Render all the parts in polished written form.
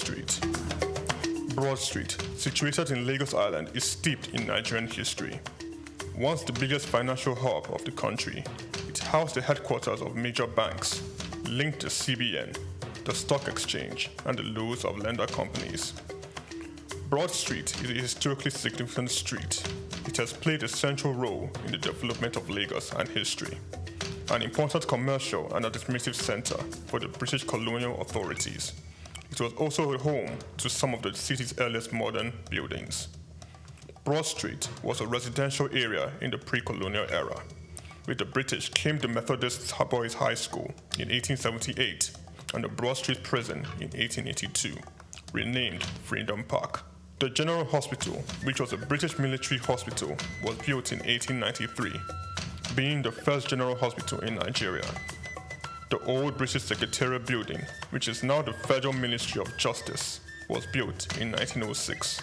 Street. Broad Street, situated in Lagos Island, is steeped in Nigerian history. Once the biggest financial hub of the country, it housed the headquarters of major banks, linked to CBN, the stock exchange, and the loads of lender companies. Broad Street is a historically significant street. It has played a central role in the development of Lagos and history, an important commercial and administrative center for the British colonial authorities. It was also a home to some of the city's earliest modern buildings. Broad Street was a residential area in the pre-colonial era. With the British came the Methodist Boys High School in 1878 and the Broad Street Prison in 1882, renamed Freedom Park. The General Hospital, which was a British military hospital, was built in 1893, being the first general hospital in Nigeria. The old British Secretariat building, which is now the Federal Ministry of Justice, was built in 1906.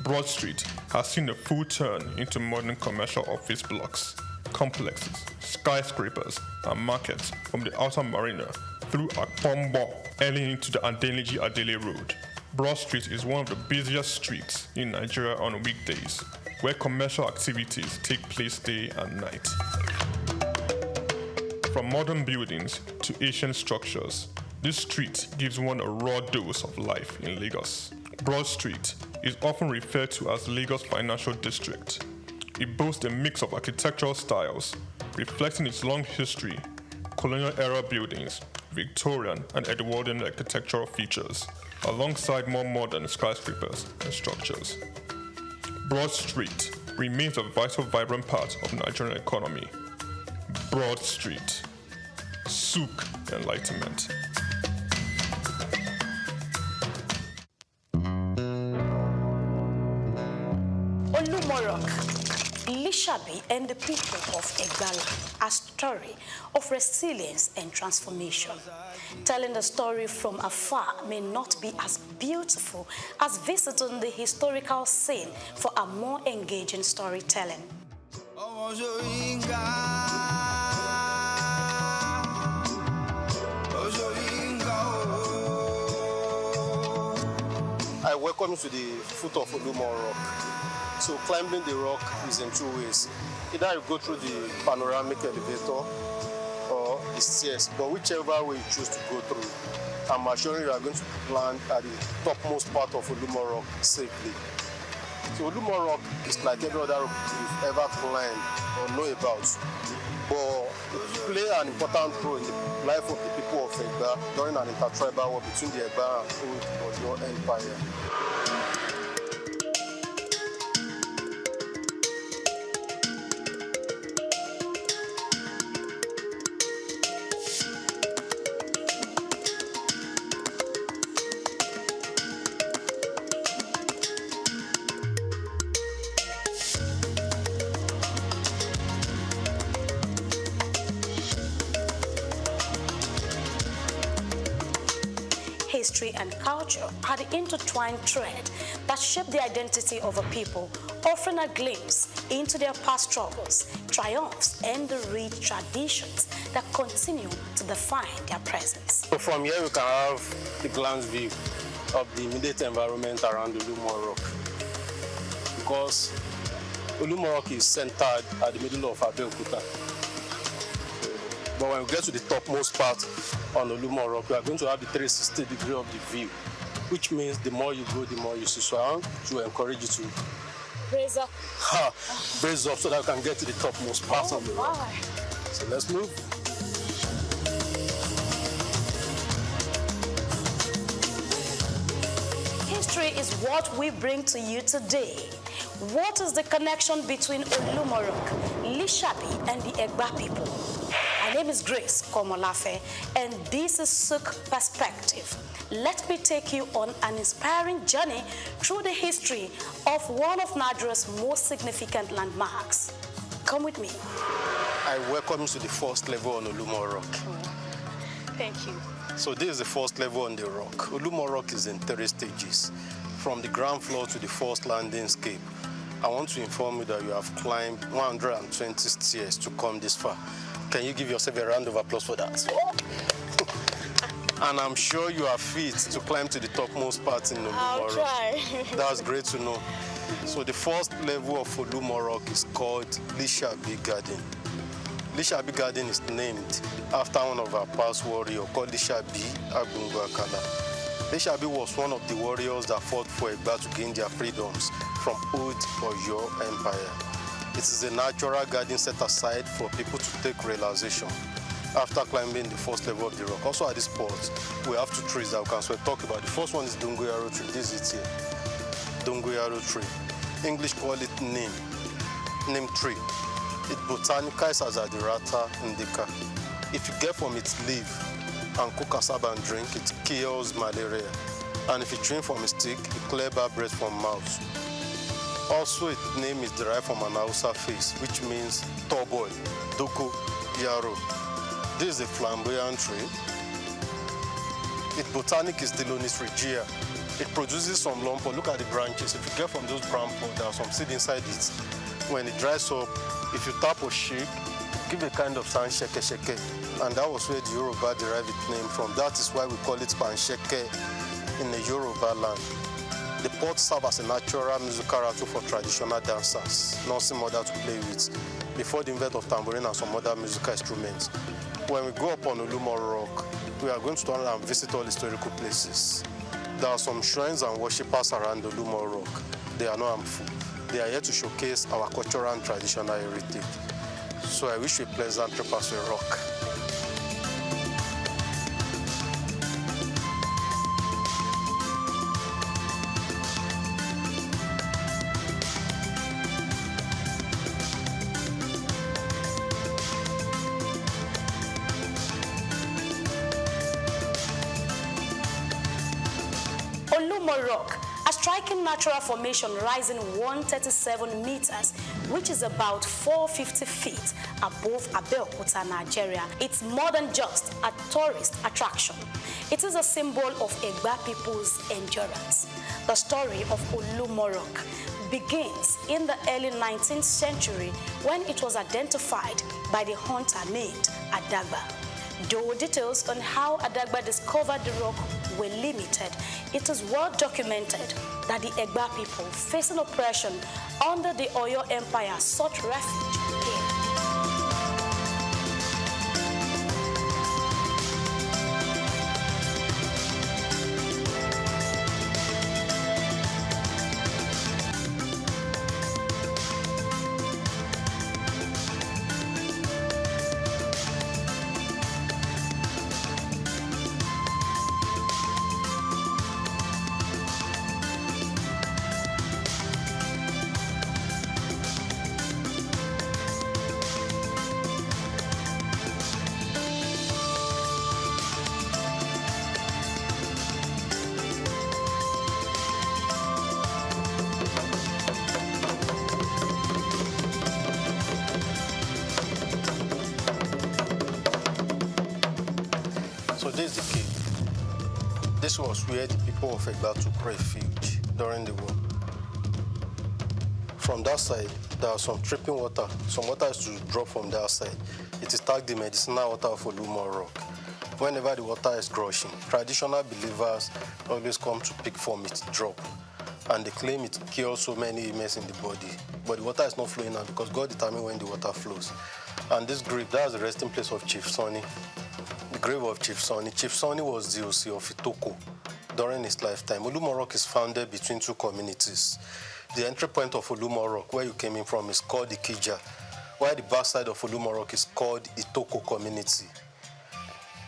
Broad Street has seen a full turn into modern commercial office blocks, complexes, skyscrapers, and markets from the Outer Marina through Akpombo early into the Adeniji-Adele Road. Broad Street is one of the busiest streets in Nigeria on weekdays, where commercial activities take place day and night. From modern buildings to ancient structures, this street gives one a raw dose of life in Lagos. Broad Street is often referred to as Lagos Financial District. It boasts a mix of architectural styles, reflecting its long history, colonial-era buildings, Victorian and Edwardian architectural features, alongside more modern skyscrapers and structures. Broad Street remains a vital, vibrant part of the Nigerian economy. Broad Street. SOUQ Enlightenment. Olumorok, Lishabi, and the people of Egbala, a story of resilience and transformation. Telling the story from afar may not be as beautiful as visiting the historical scene for a more engaging storytelling. I welcome you to the foot of Olumorok. So climbing the rock is in two ways. Either you go through the panoramic elevator or the stairs, but whichever way you choose to go through, I'm assuring you are going to land at the topmost part of Olumorok safely. So Olumorok is like every other rock you've ever climbed or know about, but it plays an important role in the life of the people of Egba during an intertribal war between the Egba and Old Oyo Empire. History and culture are the intertwined thread that shape the identity of a people, offering a glimpse into their past struggles, triumphs, and the rich traditions that continue to define their presence. So from here we can have the glance view of the immediate environment around Olumorok, because Olumorok is centered at the middle of Abeokuta. But when we get to the topmost part on Olumorok, we are going to have the 360-degree of the view, which means the more you go, the more you see. So I want to encourage you to Brace up. Brace up so that we can get to the topmost part of the rock. So let's move. History is what we bring to you today. What is the connection between Olumorok, Lishabi, and the Egba people? My name is Grace Komolafe, and this is SOUQ Perspective. Let me take you on an inspiring journey through the history of one of Nigeria's most significant landmarks. Come with me. I welcome you to the first level on Olumorok. Thank you. So this is the first level on the rock. Olumorok is in 3 stages, from the ground floor to the first landing scape. I want to inform you that you have climbed 120 stairs to come this far. Can you give yourself a round of applause for that? And I'm sure you are fit to climb to the topmost part in Olumoro. I'll try. That's great to know. So the first level of Olumoro is called Lishabi Garden. Lishabi Garden is named after one of our past warriors called Lishabi Agbunguakala. Lishabi was one of the warriors that fought for Egba to gain their freedoms from old Oyo Empire. It is a natural garden set aside for people to take relaxation after climbing the first level of the rock. Also at this spot, we have two trees that we can talk about. The first one is Dongoyaro tree. This is it here. Dongoyaro tree. English call it neem tree. It botanicizes as Adirata indica. If you get from its leaf and cook cassava and drink, it cures malaria. And if you drink from a stick, it clears bad breath from mouth. Also, its name is derived from an Hausa face, which means tall boy, Doko Yaro. This is a flamboyant tree. Its botanic is Dilonis regia. It produces some lump. Look at the branches. If you get from those brown pods, there are some seed inside it. When it dries up, if you tap or shake, give a kind of sound sheke sheke. And that was where the Yoruba derived its name from. That is why we call it pansheke in the Yoruba land. The pods serve as a natural musical rattle for traditional dancers, nothing more to play with, before the invent of tambourine and some other musical instruments. When we go up on Olumoro Rock, we are going to turn and visit all historical places. There are some shrines and worshippers around Olumoro Rock. They are not harmful. They are here to showcase our cultural and traditional heritage. So I wish you a pleasant trip as we rock. Olumoro Rock, a striking natural formation rising 137 meters, which is about 450 feet above Abeokuta, Nigeria. It's more than just a tourist attraction. It is a symbol of Egba people's endurance. The story of Olumoro Rock begins in the early 19th century when it was identified by the hunter named Adagba. Though details on how Adagba discovered the rock were limited, it is well documented that the Egba people facing oppression under the Oyo Empire sought refuge here. So this is the cave. This was where the people of Egba took refuge during the war. From that side, there are some dripping water. Some water is to drop from that side. It is tagged the medicinal water of Olumoro Rock. Whenever the water is gushing, traditional believers always come to pick from its drop. And they claim it cures so many ailments in the body. But the water is not flowing out because God determines when the water flows. And this grave, that's the resting place of Chief Sonny. The grave of Chief Sonny. Chief Sonny was the OC of Itoko during his lifetime. Olumoro Rock is founded between two communities. The entry point of Olumoro Rock, where you came in from, is called Ikija, while the backside of Olumoro Rock is called Itoko community.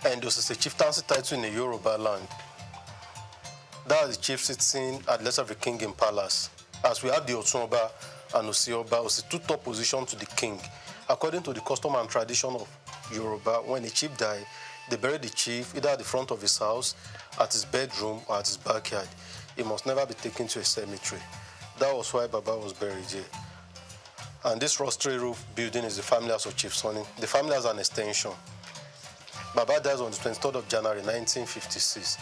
And this is a chieftaincy title in the Yoruba land. That is the chief sitting at the left of the king in palace. As we have the Otunba and Osioba, Osi two top position to the king. According to the custom and tradition of Yoruba, when a chief died, they bury the chief either at the front of his house, at his bedroom, or at his backyard. He must never be taken to a cemetery. That was why Baba was buried here. And this rostry roof building is the family house of Chief Sonny. The family has an extension. Baba dies on the 23rd of January 1956.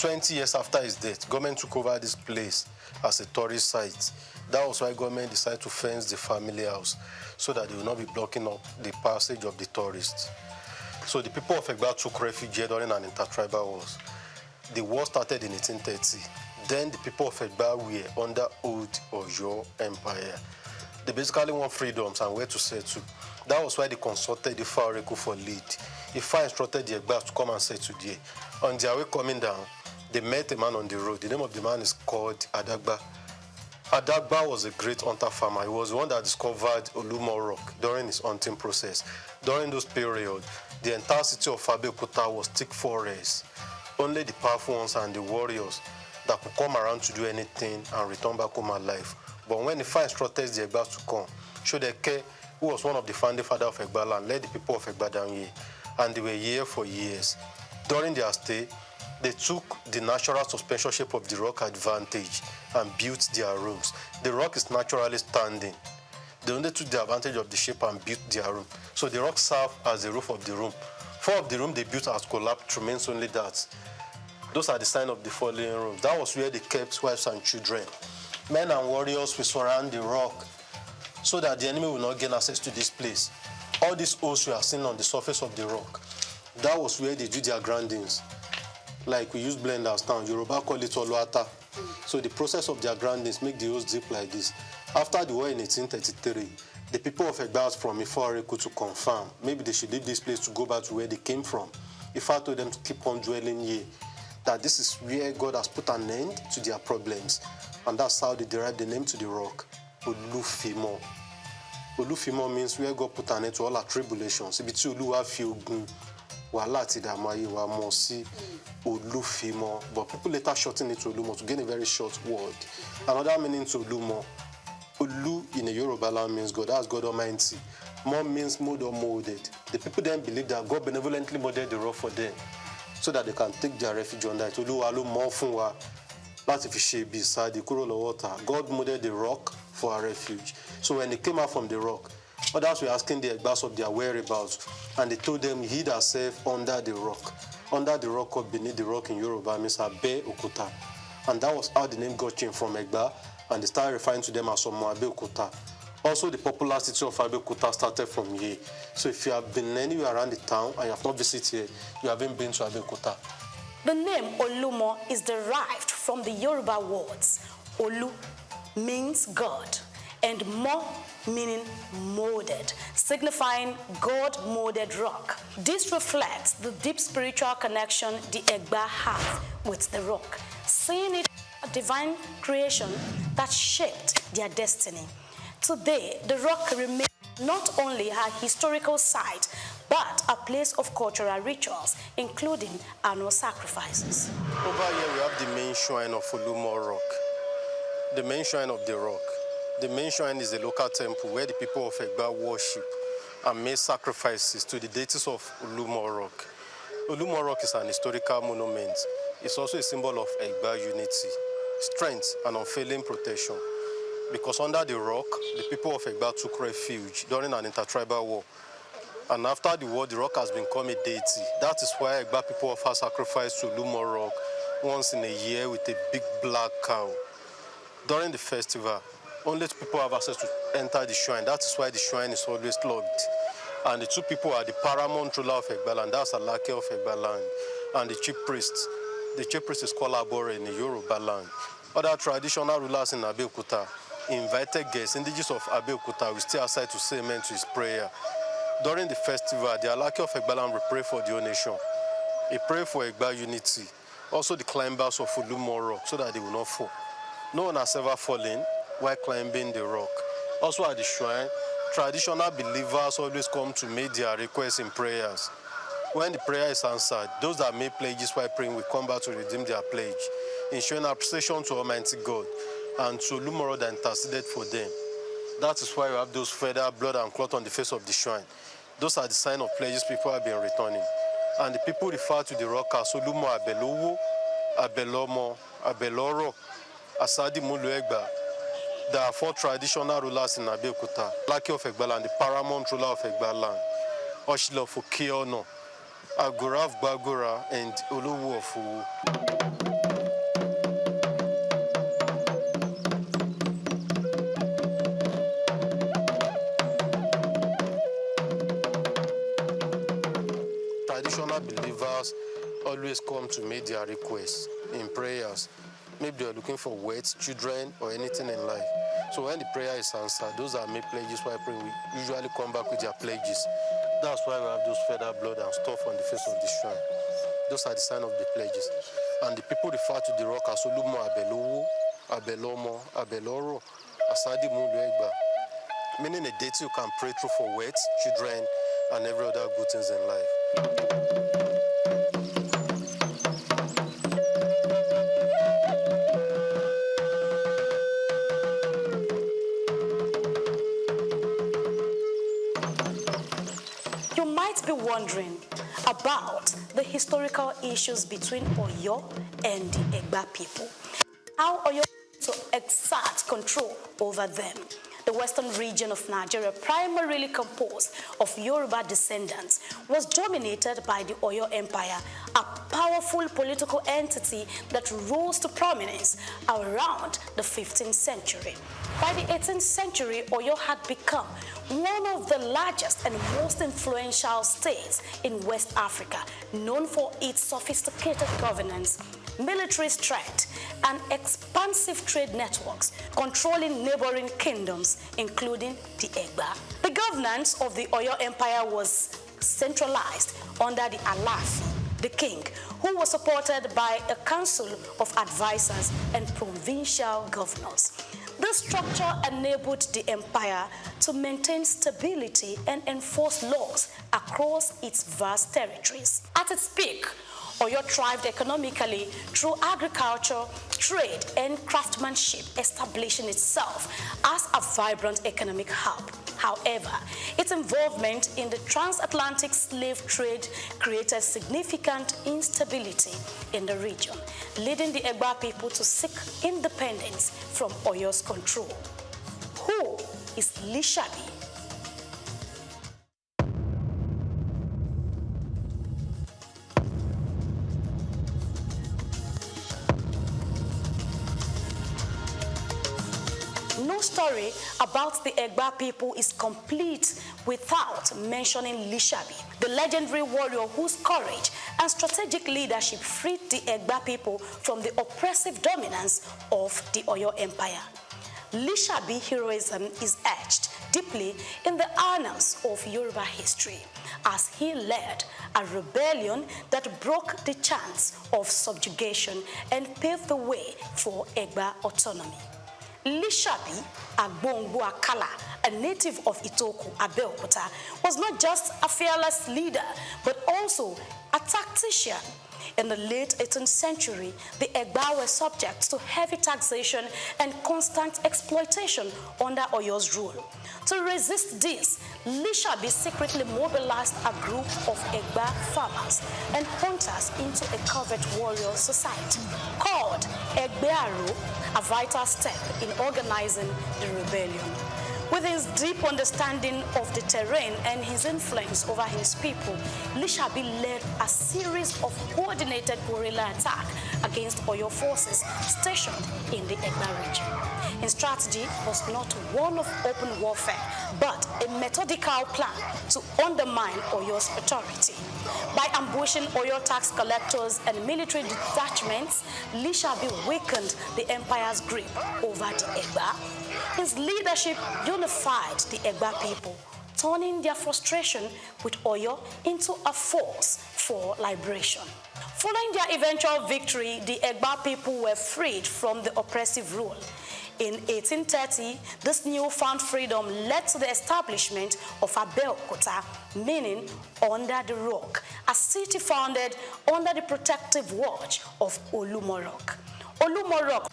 20 years after his death, government took over this place as a tourist site. That was why government decided to fence the family house so that they will not be blocking up the passage of the tourists. So the people of Egba took refuge here during an intertribal wars. The war started in 1830. Then the people of Egba were under old Oyo Empire. They basically want freedoms and where to settle. That was why they consulted the Fareku for lead. Ifa instructed the Egba to come and settle there. On their way coming down, they met a man on the road. The name of the man is called Adagba. Adagba was a great hunter farmer. He was the one that discovered Olumo Rock during his hunting process. During those periods, the entire city of Abeokuta was thick forest. Only the powerful ones and the warriors that could come around to do anything and return back home alive. But when the Ifa instructed the Egba to come, Shodeke, who was one of the founding fathers of Egba land, led the people of Egba down here. And they were here for years. During their stay, they took the natural suspension shape of the rock advantage and built their rooms. The rock is naturally standing. They only took the advantage of the shape and built their room. So the rock served as the roof of the room. 4 of the rooms they built as collapsed remains only that. Those are the signs of the fallen rooms. That was where they kept wives and children. Men and warriors will surround the rock so that the enemy will not gain access to this place. All these holes we are seeing on the surface of the rock, that was where they do their grindings. Like we use blenders now, Yoruba call it oluata. So the process of their grindings make the holes deep like this. After the war in 1833, the people of Egba from Ifa to confirm maybe they should leave this place to go back to where they came from. Ifa told them to keep on dwelling here, that this is where God has put an end to their problems. And that's how they derived the name to the rock, Olufimo. Olufimo means where God put an end to all our tribulations. Ibiti Oluwa fi ogun wàhálà ti dààmú ayé wa mọ̀ sí Olufimo. But people later shorten it to Olumo to gain a very short word. Another meaning to Olumo, Olu in a Yoruba land means God. That's God Almighty. Mo means mode or molded. The people then believe that God benevolently molded the rock for them so that they can take their refuge under it. Oluwa ló mọ̀ fún wa láti fi ṣe ibi ìsádi kúrò lọ́wọ́ ọ̀tá. God molded the rock for our refuge. So when they came out from the rock, others were asking the Egbas of their whereabouts, and they told them, hid ourselves under the rock. Under the rock or beneath the rock in Yoruba means Abe Okuta. And that was how the name got changed from Egba, and they started referring to them as Omo Abe Okuta. Also, the popular city of Abe Okuta started from here. So if you have been anywhere around the town and you have not visited here, you haven't been to Abe Okuta. The name Olumo is derived from the Yoruba words Olu means God and Mo meaning molded, signifying God-molded rock. This reflects the deep spiritual connection the Egba have with the rock, seeing it as a divine creation that shaped their destiny. Today, the rock remains not only a historical site, but a place of cultural rituals, including annual sacrifices. Over here, we have the main shrine of Olumo Rock, the main shrine of the rock. The main shrine is a local temple where the people of Egba worship and make sacrifices to the deities of Olumo Rock. Olumo Rock is an historical monument. It's also a symbol of Egba unity, strength, and unfailing protection. Because under the rock, the people of Egba took refuge during an intertribal war. And after the war, the rock has become a deity. That is why Egba people offer sacrifice to Olumo Rock once in a year with a big black cow. During the festival, only 2 people have access to enter the shrine. That is why the shrine is always locked. And the 2 people are the paramount ruler of Egba land, that's Alake of Egba land, and the chief priest. The chief priest is called Abore in the Yoruba land. Other traditional rulers in Abeokuta invited guests, indigenous of Abeokuta, will stay outside to say amen to his prayer. During the festival, the Alake of Egba land will pray for the whole nation. He pray for Egba unity, also the climbers of Olumo Rock, so that they will not fall. No one has ever fallen while climbing the rock. Also at the shrine, traditional believers always come to make their requests in prayers. When the prayer is answered, those that made pledges while praying will come back to redeem their pledge, ensuring appreciation to Almighty God and to Olumo that interceded for them. That is why you have those feather, blood, and cloth on the face of the shrine. Those are the sign of pledges people have been returning. And the people refer to the rock as Olumo Abelowo, Abelomo, Abeloro, Asadi Mulu Egba. There are 4 traditional rulers in Abeokuta, Alake of Egba land, the paramount ruler of Egba land, Oshilo of Okiono, Agora of Bagora, and Oluwu of Uwu. always come to make their requests in prayers. Maybe they're looking for words, children, or anything in life. So when the prayer is answered, those are made pledges while praying. We usually come back with their pledges. That's why we have those feather, blood, and stuff on the face of the shrine. Those are the sign of the pledges. And the people refer to the rock as Olumo Abelowo, Abelomo, Abeloro, Asadi Muluegba, meaning a deity you can pray through for words, children, and every other good things in life. You might be wondering about the historical issues between Oyo and the Egba people. How Oyo to exert control over them. The western region of Nigeria, primarily composed of Yoruba descendants, was dominated by the Oyo Empire, a powerful political entity that rose to prominence around the 15th century. By the 18th century, Oyo had become one of the largest and most influential states in West Africa, known for its sophisticated governance, military strength, and expansive trade networks, controlling neighboring kingdoms, including the Egba. The governance of the Oyo Empire was centralized under the Alafi, the king, who was supported by a council of advisors and provincial governors. This structure enabled the empire to maintain stability and enforce laws across its vast territories. At its peak, Oyo thrived economically through agriculture, trade, and craftsmanship, establishing itself as a vibrant economic hub. However, its involvement in the transatlantic slave trade created significant instability in the region, leading the Egba people to seek independence from Oyo's control. Who is Lishabi? No story about the Egba people is complete without mentioning Lishabi, the legendary warrior whose courage and strategic leadership freed the Egba people from the oppressive dominance of the Oyo Empire. Lishabi heroism is etched deeply in the annals of Yoruba history, as he led a rebellion that broke the chance of subjugation and paved the way for Egba autonomy. Lishabi Agbongbo Akala, a native of Itoku, Abeokuta, was not just a fearless leader, but also a tactician. In the late 18th century, the Egba were subject to heavy taxation and constant exploitation under Oyo's rule. To resist this, Lishabi secretly mobilized a group of Egba farmers and hunters into a covert warrior society called Egbearo, a vital step in organizing the rebellion. With his deep understanding of the terrain and his influence over his people, Lishabi led a series of coordinated guerrilla attacks against Oyo forces stationed in the Egba region. His strategy was not one of open warfare, but a methodical plan to undermine Oyo's authority. By ambushing Oyo tax collectors and military detachments, Lishabi weakened the empire's grip over the Egba. His leadership unified the Egba people, turning their frustration with Oyo into a force for liberation. Following their eventual victory, the Egba people were freed from the oppressive rule. In 1830, this newfound freedom led to the establishment of Abeokuta, meaning under the rock, a city founded under the protective watch of Olumorok. Olumorok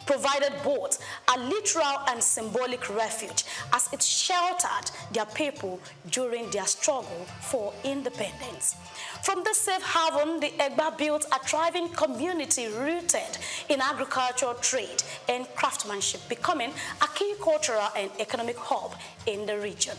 provided both a literal and symbolic refuge as it sheltered their people during their struggle for independence. From this safe haven, the Egba built a thriving community rooted in agriculture, trade, and craftsmanship, becoming a key cultural and economic hub in the region.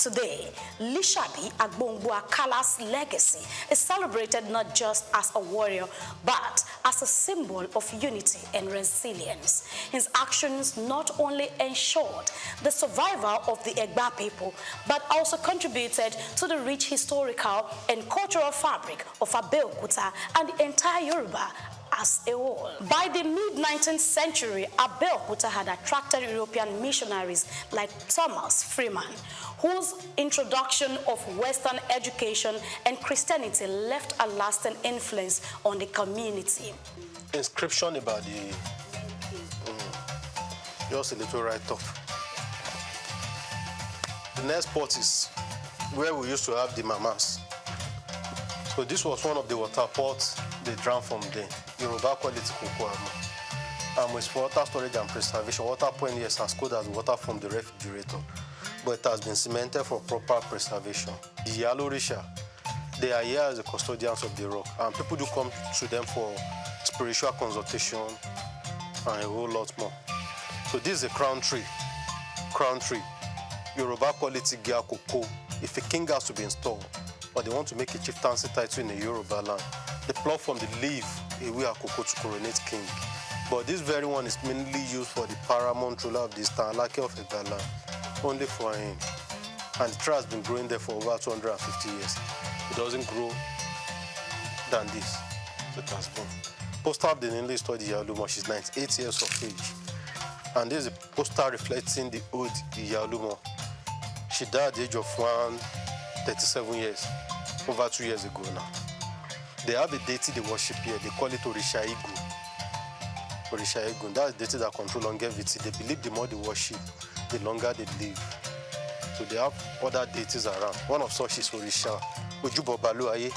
Today, Lishabi Agbongbua-Kala's legacy is celebrated not just as a warrior, but as a symbol of unity and resilience. His actions not only ensured the survival of the Egba people, but also contributed to the rich historical and cultural fabric of Abeokuta and the entire Yoruba as a whole. By the mid-19th century, Abeokuta had attracted European missionaries like Thomas Freeman, whose introduction of Western education and Christianity left a lasting influence on the community. Inscription about the just a little write-up. The next spot is where we used to have the mamas. So this was one of the water pots they drank from there. Yoruba quality cocoa. It's for water storage and preservation. Water point here is as cold as water from the refrigerator, but it has been cemented for proper preservation. The Yalorisha, they are here as the custodians of the rock, and people do come to them for spiritual consultation and a whole lot more. So this is a crown tree. Crown tree. Yoruba quality Gia cocoa. If a king has to be installed, or they want to make a chieftaincy title in a Yoruba land, they pluck from the leaf away a cocoa to coronate king. But this very one is mainly used for the paramount ruler of this town, Lake of Egala, only for him. And the tree has been growing there for over 250 years. It doesn't grow than this. So it has been. Poster of the newly studied Iyalumo, she's 98 years of age. And this is a poster reflecting the old Iyalumo. She died at the age of 37 years, over 2 years ago now. They have a deity they worship here. They call it Orisha Igu. Orisha Igu. That's the deity that controls longevity. They believe the more they worship, the longer they live. So they have other deities around. One of such is Orisha Ojubo Baluaye.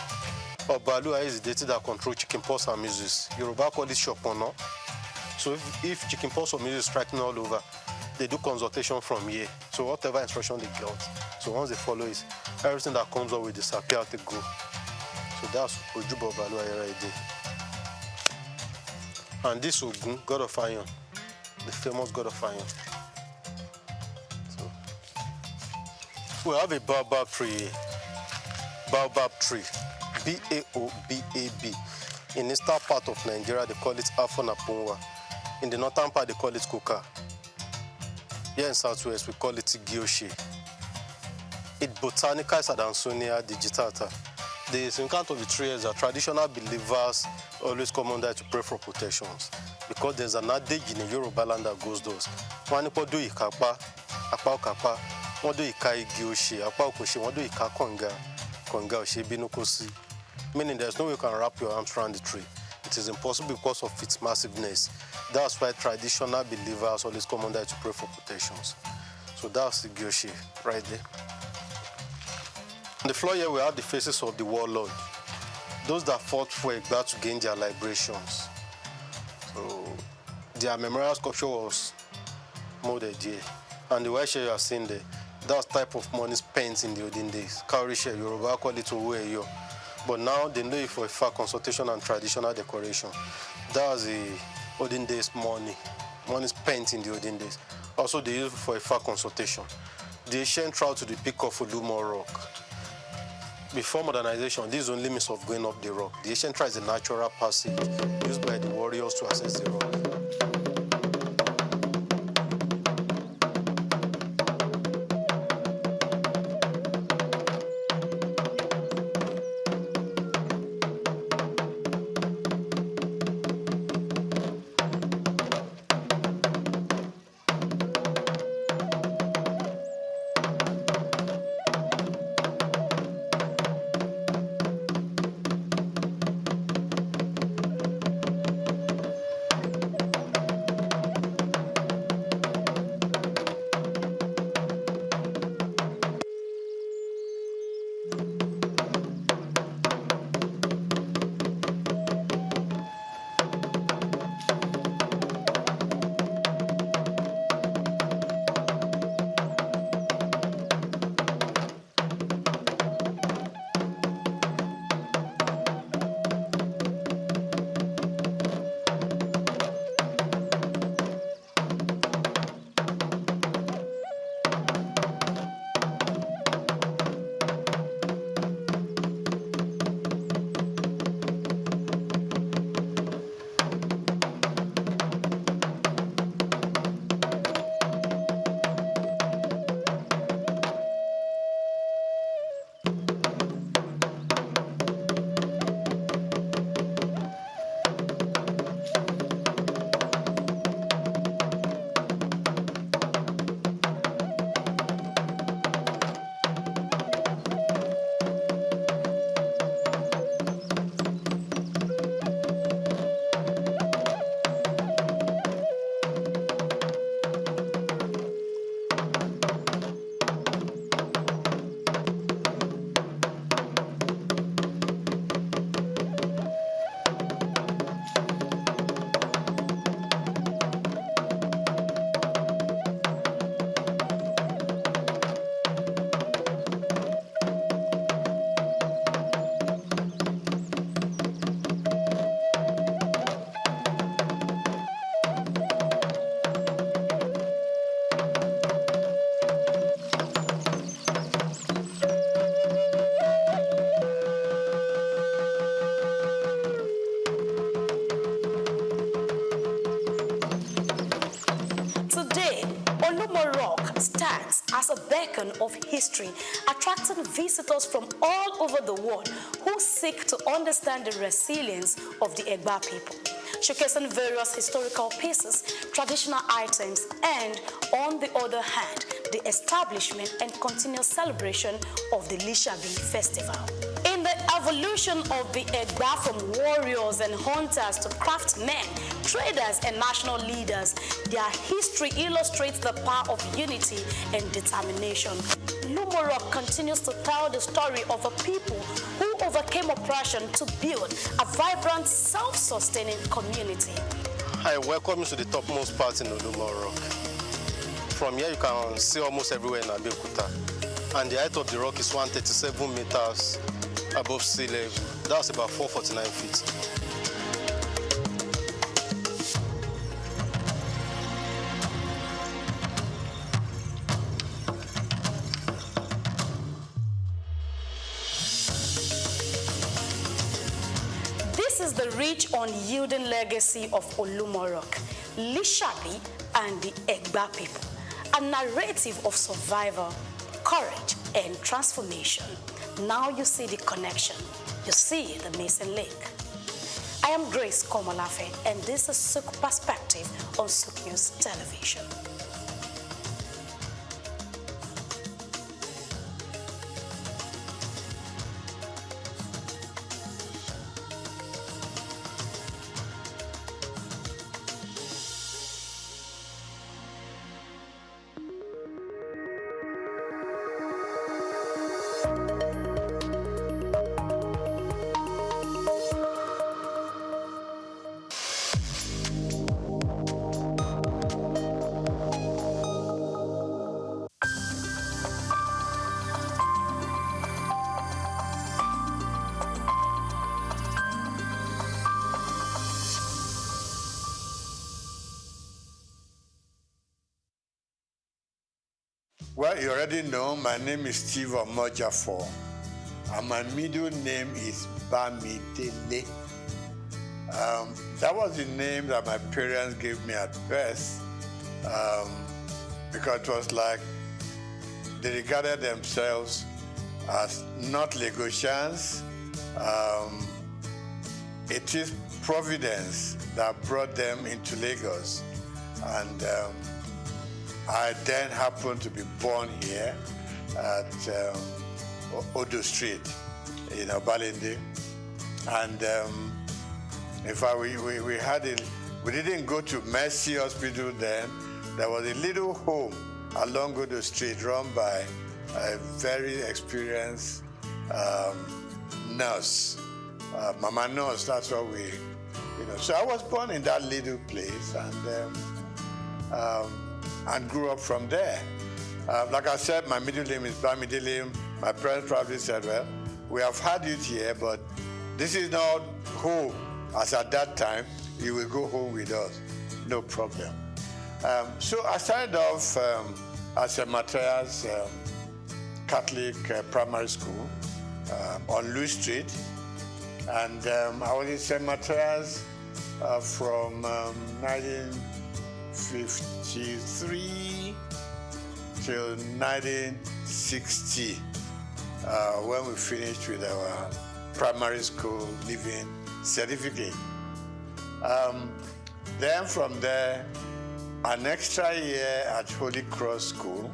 Baluaye is the deity that controls chickenpox and measles. Yoruba call it Shopono. So if chickenpox or measles striking all over, they do consultation from here. So whatever instruction they get, so once they follow it, everything that comes up will disappear out the go. So that's Ojubo Baluaye right there. And this Ogun, god of iron, the famous god of iron. So we have a baobab tree here. Baobab tree, B-A-O-B-A-B. In the eastern part of Nigeria, they call it Afon-Apunwa. In the northern part, they call it Kuka. Here in Southwest, we call it Gioshe. It botanica is Adansonia digitata. The significance of the tree is that traditional believers always come on there to pray for protections, because there's an adage in the Yoruba land that goes those. One do ikapa, apa okapa, one do ikai Gioshe, apa okoshi, one do ika konga, konga oshe binukosi. Meaning there's no way you can wrap your arms around the tree. It is impossible because of its massiveness. That's why traditional believers always come on there to pray for protections. So that's the Gioshe right there. On the floor here we have the faces of the warlord, those that fought for Egba to gain their liberations. So their memorial sculpture was molded here. And the white share you are seeing there, that's type of money spent in the olden days. Cowrie share, Yoruba call it Oweyo. But now they know it for a fair consultation and traditional decoration. That's the olden days money spent in the olden days. Also they use it for a fair consultation. The ancient route to the peak of Olumo Rock. Before modernization, this is only means of going up the rock. The ancient trail is a natural passage used by the warriors to access the rock. stands as a beacon of history, attracting visitors from all over the world who seek to understand the resilience of the Egba people, showcasing various historical pieces, traditional items, and, on the other hand, the establishment and continuous celebration of the Lishabi festival. In the evolution of the Egba from warriors and hunters to craftsmen, traders and national leaders, their history illustrates the power of unity and determination. Lumorok continues to tell the story of a people who overcame oppression to build a vibrant, self-sustaining community. I welcome you to the topmost part in Lumorok. From here you can see almost everywhere in Abeokuta. And the height of the rock is 137 meters above sea level. That's about 449 feet. This is the rich, unyielding legacy of Olumorok, Lishabi, and the Egba people. A narrative of survival, courage, and transformation. Now you see the connection. You see the missing link. I am Grace Komolafe, and this is SOUQ Perspective on Souqnews Television. Well, you already know my name is Steve Omojafor, and my middle name is Bamidele. That was the name that my parents gave me at birth, because it was like they regarded themselves as not Lagosians. It is Providence that brought them into Lagos, and I then happened to be born here at Odo Street in Balinde. And in fact, we had it. We didn't go to Mercy Hospital then. There was a little home along Odo Street run by a very experienced nurse, Mama Nurse. That's what we, So I was born in that little place, and grew up from there. Like I said, my middle name is Bamidele. My parents probably said, well, we have had it here, but this is not home. As at that time, you will go home with us. No problem. So I started off at St. Matthias Catholic Primary School on Louis Street. And I was in St. Matthias from 1953 till 1960, when we finished with our primary school leaving certificate. Then from there, an extra year at Holy Cross School.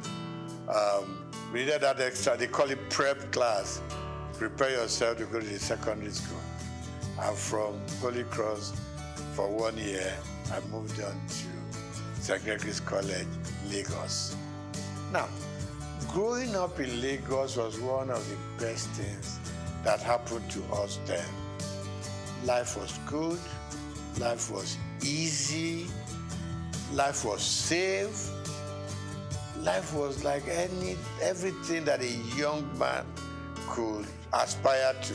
We needed that extra, they call it prep class. Prepare yourself to go to the secondary school. And from Holy Cross, for 1 year, I moved on to St. Gregory's College, Lagos. Now, growing up in Lagos was one of the best things that happened to us then. Life was good, life was easy, life was safe, life was like everything that a young man could aspire to.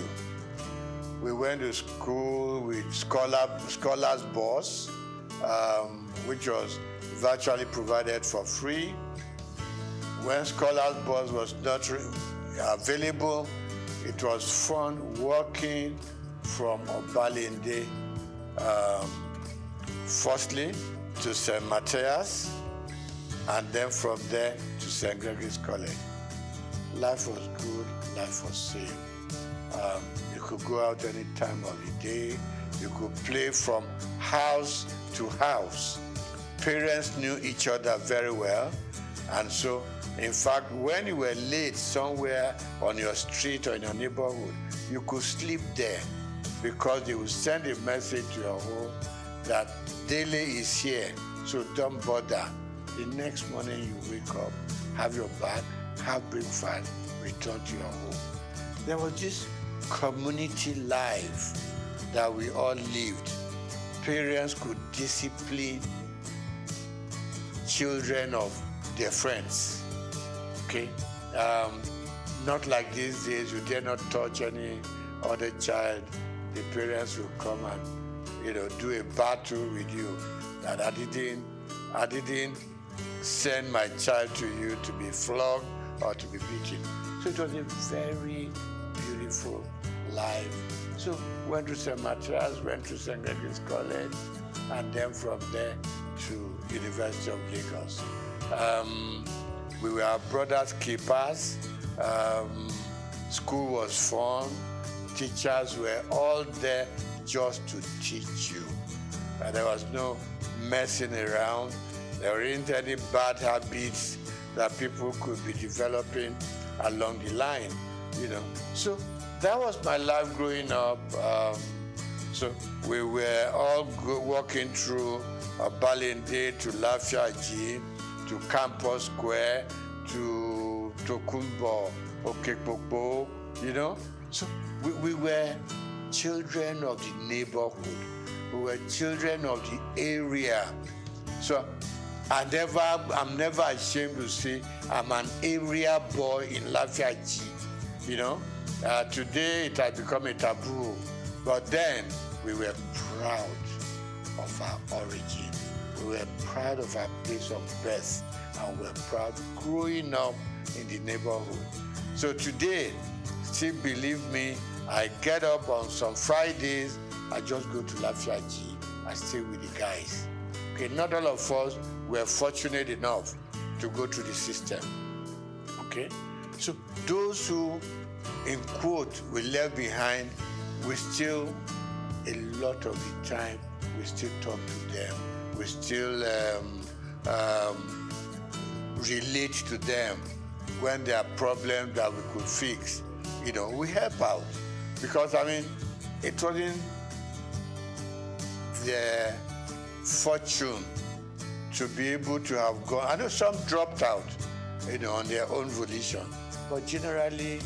We went to school with Scholars Bus, which was virtually provided for free. When Scholars Bus was not available, it was fun walking from Obalinde, firstly to St. Matthias, and then from there to St. Gregory's College. Life was good, life was safe. You could go out any time of the day. You could play from house to house. Parents knew each other very well. And so, in fact, when you were late somewhere on your street or in your neighborhood, you could sleep there because they would send a message to your home that Dele is here, so don't bother. The next morning you wake up, have your bath, have breakfast, return to your home. There was this community life that we all lived. Parents could discipline children of their friends, okay? Not like these days, you dare not touch any other child. The parents will come and, do a battle with you. That I didn't send my child to you to be flogged or to be beaten. So it was a very beautiful life. So went to St. Matthias, went to St. Gregory's College, and then from there to University of Lagos. We were brothers keepers. School was fun. Teachers were all there just to teach you. There was no messing around. There weren't any bad habits that people could be developing along the line, So that was my life growing up. So we were all walking through Balinde to Lafiaji, to Campus Square, to Tokunbo, Okekpokpo, So we were children of the neighborhood. We were children of the area. So I'm never ashamed to say I'm an area boy in Lafiaji. Today it has become a taboo, but then we were proud of our origin. We were proud of our place of birth, and we were proud growing up in the neighborhood. So today, still believe me, I get up on some Fridays, I just go to Lafiaji, I stay with the guys. Okay, not all of us were fortunate enough to go through the system. Okay, so those who, in quote, we left behind, we still, a lot of the time, we still talk to them. We still relate to them when there are problems that we could fix. We help out. Because, it wasn't their fortune to be able to have gone. I know some dropped out, on their own volition. But generally,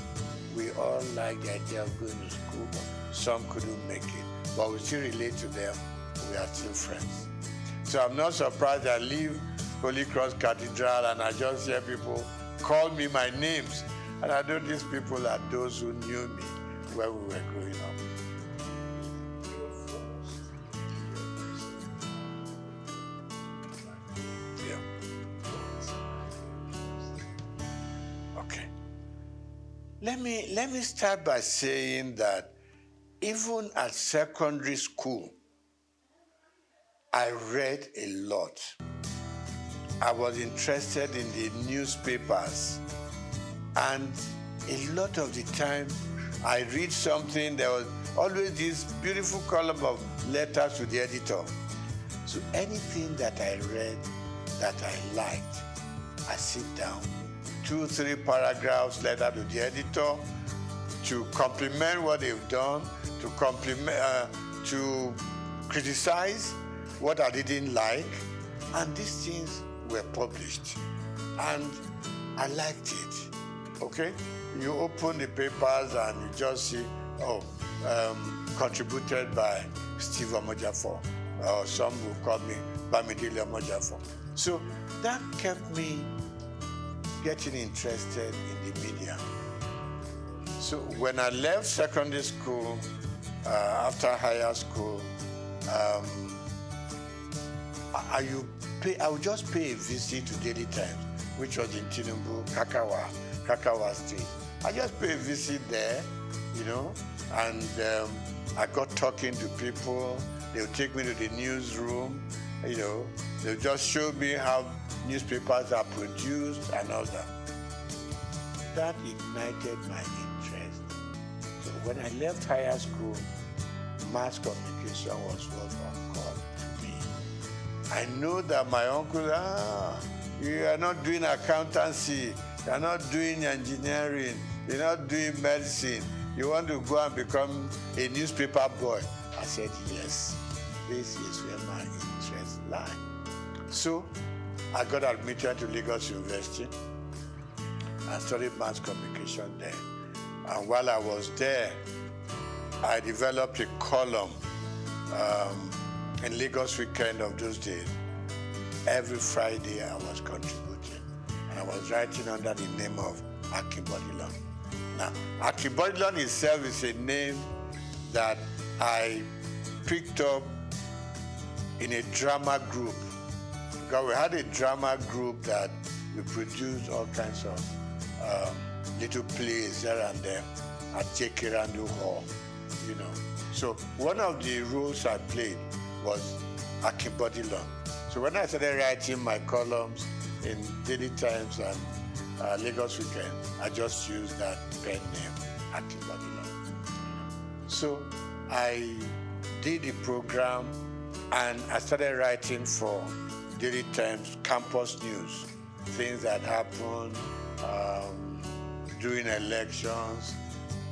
we all like the idea of going to school. Some couldn't make it. But we still relate to them. We are still friends. So I'm not surprised I leave Holy Cross Cathedral and I just hear people call me my names. And I know these people are those who knew me when we were growing up. Yeah. Okay. Let me start by saying that even at secondary school, I read a lot. I was interested in the newspapers. And a lot of the time, I read something, there was always this beautiful column of letters to the editor. So anything that I read that I liked, I sit down, 2-3 paragraphs letter to the editor to compliment what they've done, to criticize what I didn't like, and these things were published. And I liked it. Okay? You open the papers and you just see, contributed by Steve Omojafo, or some will call me Bamidele Omojafo. So that kept me getting interested in the media. So when I left secondary school, after higher school, I would just pay a visit to Daily Times, which was in Tinubu, Kakawa Street. I just pay a visit there, and I got talking to people. They would take me to the newsroom, they would just show me how newspapers are produced and all that. That ignited my interest. So when I left higher school, mass communication was what occurred to me. I know that my uncle, you are not doing accountancy, you are not doing engineering, you're not doing medicine, you want to go and become a newspaper boy. I said, yes, this is where my interests lie. So I got admitted to Lagos University. I studied mass communication there. And while I was there, I developed a column in Lagos Weekend of those days. Every Friday I was contributing. And I was writing under the name of Akibodilon. Now, Akibodilon itself is a name that I picked up in a drama group. Because we had a drama group that we produced all kinds of little plays here and there at Jekirandu Hall, you know. So one of the roles I played was Akibodilon. So when I started writing my columns in Daily Times and Lagos Weekend, I just used that pen name, Akibodilon. So I did the program and I started writing for Daily Times campus news, things that happened during elections,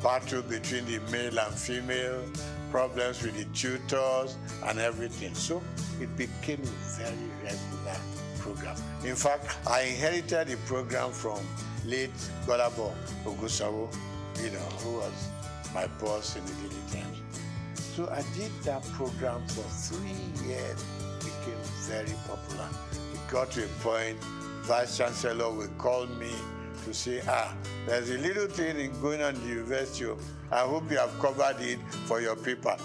battle between the male and female, problems with the tutors and everything. So it became a very regular program. In fact, I inherited the program from late Golabo Ogusawo, you know, who was my boss in the Daily Times. So I did that program for 3 years. It became very popular. It got to a point, Vice Chancellor would call me to say, there's a little thing going on in the university. I hope you have covered it for your paper.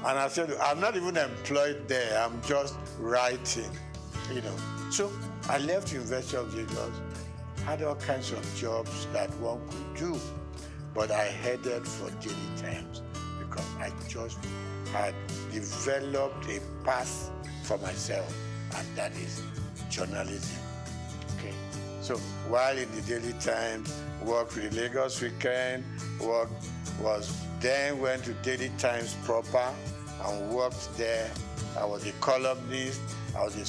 And I said, I'm not even employed there. I'm just writing, you know. So I left University of Lagos, had all kinds of jobs that one could do, but I headed for Daily Times because I just had developed a path for myself, and that is journalism. Okay. So while in the Daily Times, worked with the Lagos Weekend, went to Daily Times proper and worked there. I was a columnist, I was a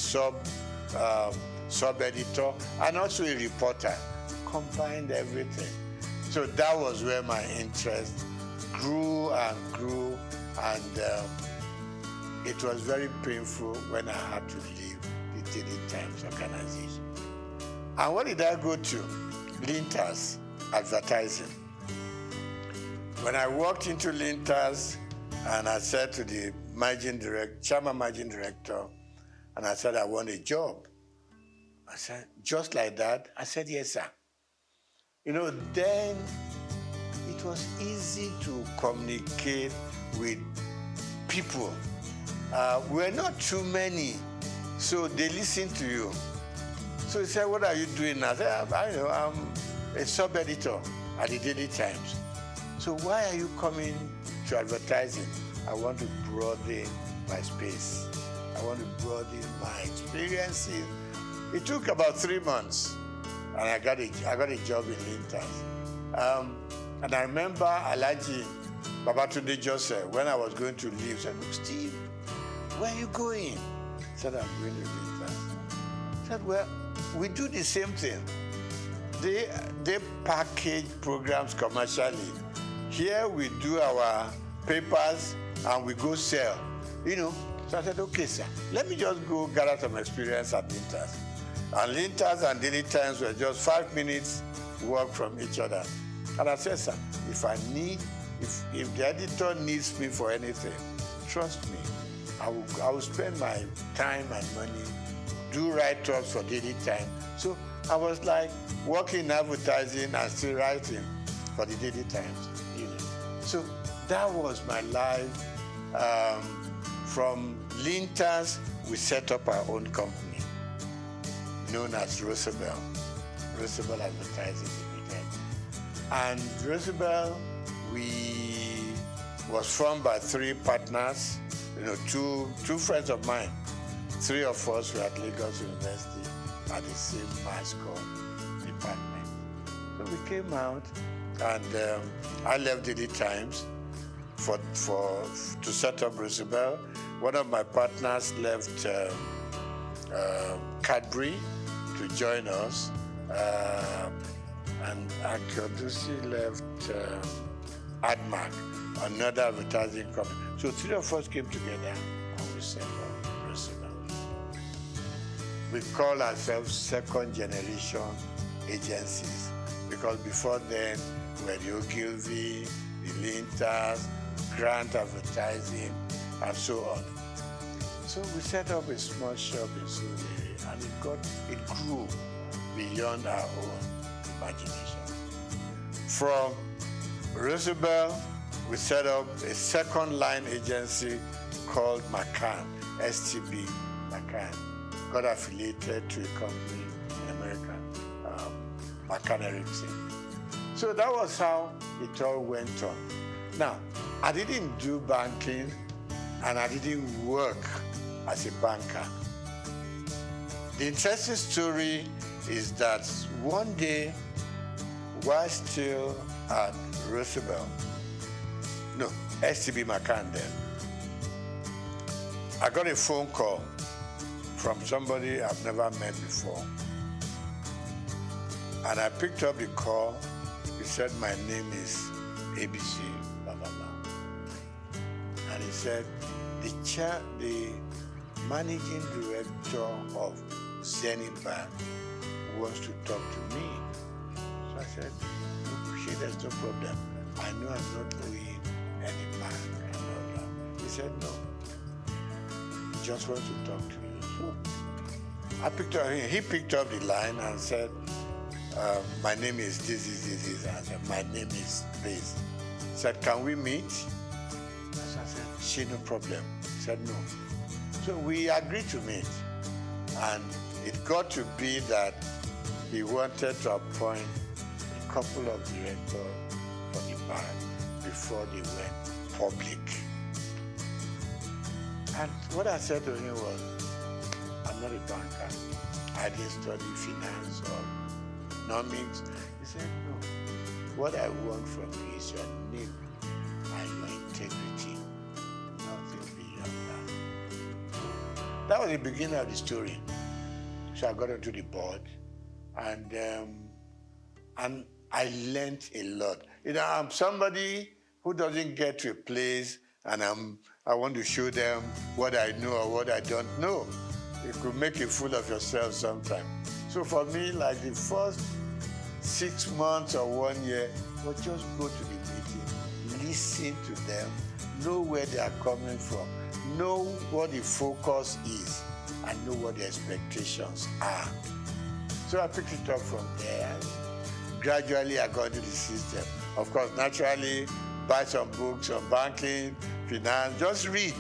sub-editor, and also a reporter. Combined everything. So that was where my interest grew, and it was very painful when I had to leave the Daily Times organization. And what did I go to? Linters advertising. When I walked into Linters, and I said to the chairman managing director, and I said, I want a job. I said, just like that? I said, yes, sir. You know, then it was easy to communicate with people. We're not too many, so they listen to you. So he said, what are you doing now? I said, I'm a sub-editor at the Daily Times. So why are you coming to advertising? I want to broaden my space. I want to broaden my experiences. It took about 3 months, and I got a job in Linters. And I remember Alhaji Babatunde Joseph, when I was going to leave, said, look, Steve, where are you going? I said, I'm going to Linters. I said, well, we do the same thing. They package programs commercially. Here we do our papers and we go sell, you know. So I said, okay, sir, let me just go gather some experience at Linters. And Linters and Daily Times were just 5 minutes walk from each other. And I said, sir, if the editor needs me for anything, trust me, I will spend my time and money, do write-ups for Daily Times. So I was like working in advertising and still writing for the Daily Times, you know. So that was my life. From Linters, we set up our own company known as Roosevelt Advertising Limited. And Roosevelt, was formed by 3 partners, you know, two friends of mine. 3 of us were at Lagos University. at the same mascot department. So we came out, and I left Daily Times to set up Roosevelt. One of my partners left Cadbury to join us, and Akodusi left AdMark, another advertising company. So three of us came together and we set up Roosevelt. We call ourselves second generation agencies, because before then we were the Ogilvy, the Linters, Grant Advertising, and so on. So we set up a small shop in Surrey, and it grew beyond our own imagination. From Roosevelt, we set up a second line agency called McCann, STB McCann. Got affiliated to a company in America, McCann Erickson. So that was how it all went on. Now, I didn't do banking, and I didn't work as a banker. The interesting story is that one day, while still at Roosevelt, no, STB McCann then, I got a phone call from somebody I've never met before. And I picked up the call. He said, my name is ABC, blah, blah, blah. And he said, the managing director of Zenith Bank wants to talk to me. So I said, no, there's no problem. I know I'm not owing any bank and all that. He said, no, he just wants to talk to you. So he picked up the line and said, my name is this. I said, my name is this. He said, can we meet? So I said, no problem. He said, no. So we agreed to meet. And it got to be that he wanted to appoint a couple of directors for the bank before they went public. And what I said to him was, I'm not a banker. I didn't study finance or economics. He said, no. What I want from you is your name and your integrity. Nothing beyond that. That was the beginning of the story. So I got onto the board, and I learned a lot. You know, I'm somebody who doesn't get to a place and I want to show them what I know or what I don't know. You could make a fool of yourself sometimes. So for me, like the first 6 months or 1 year, was just go to the meeting, listen to them, know where they are coming from, know what the focus is, and know what the expectations are. So I picked it up from there. Gradually, I got into the system. Of course, naturally, buy some books on banking, finance, just read,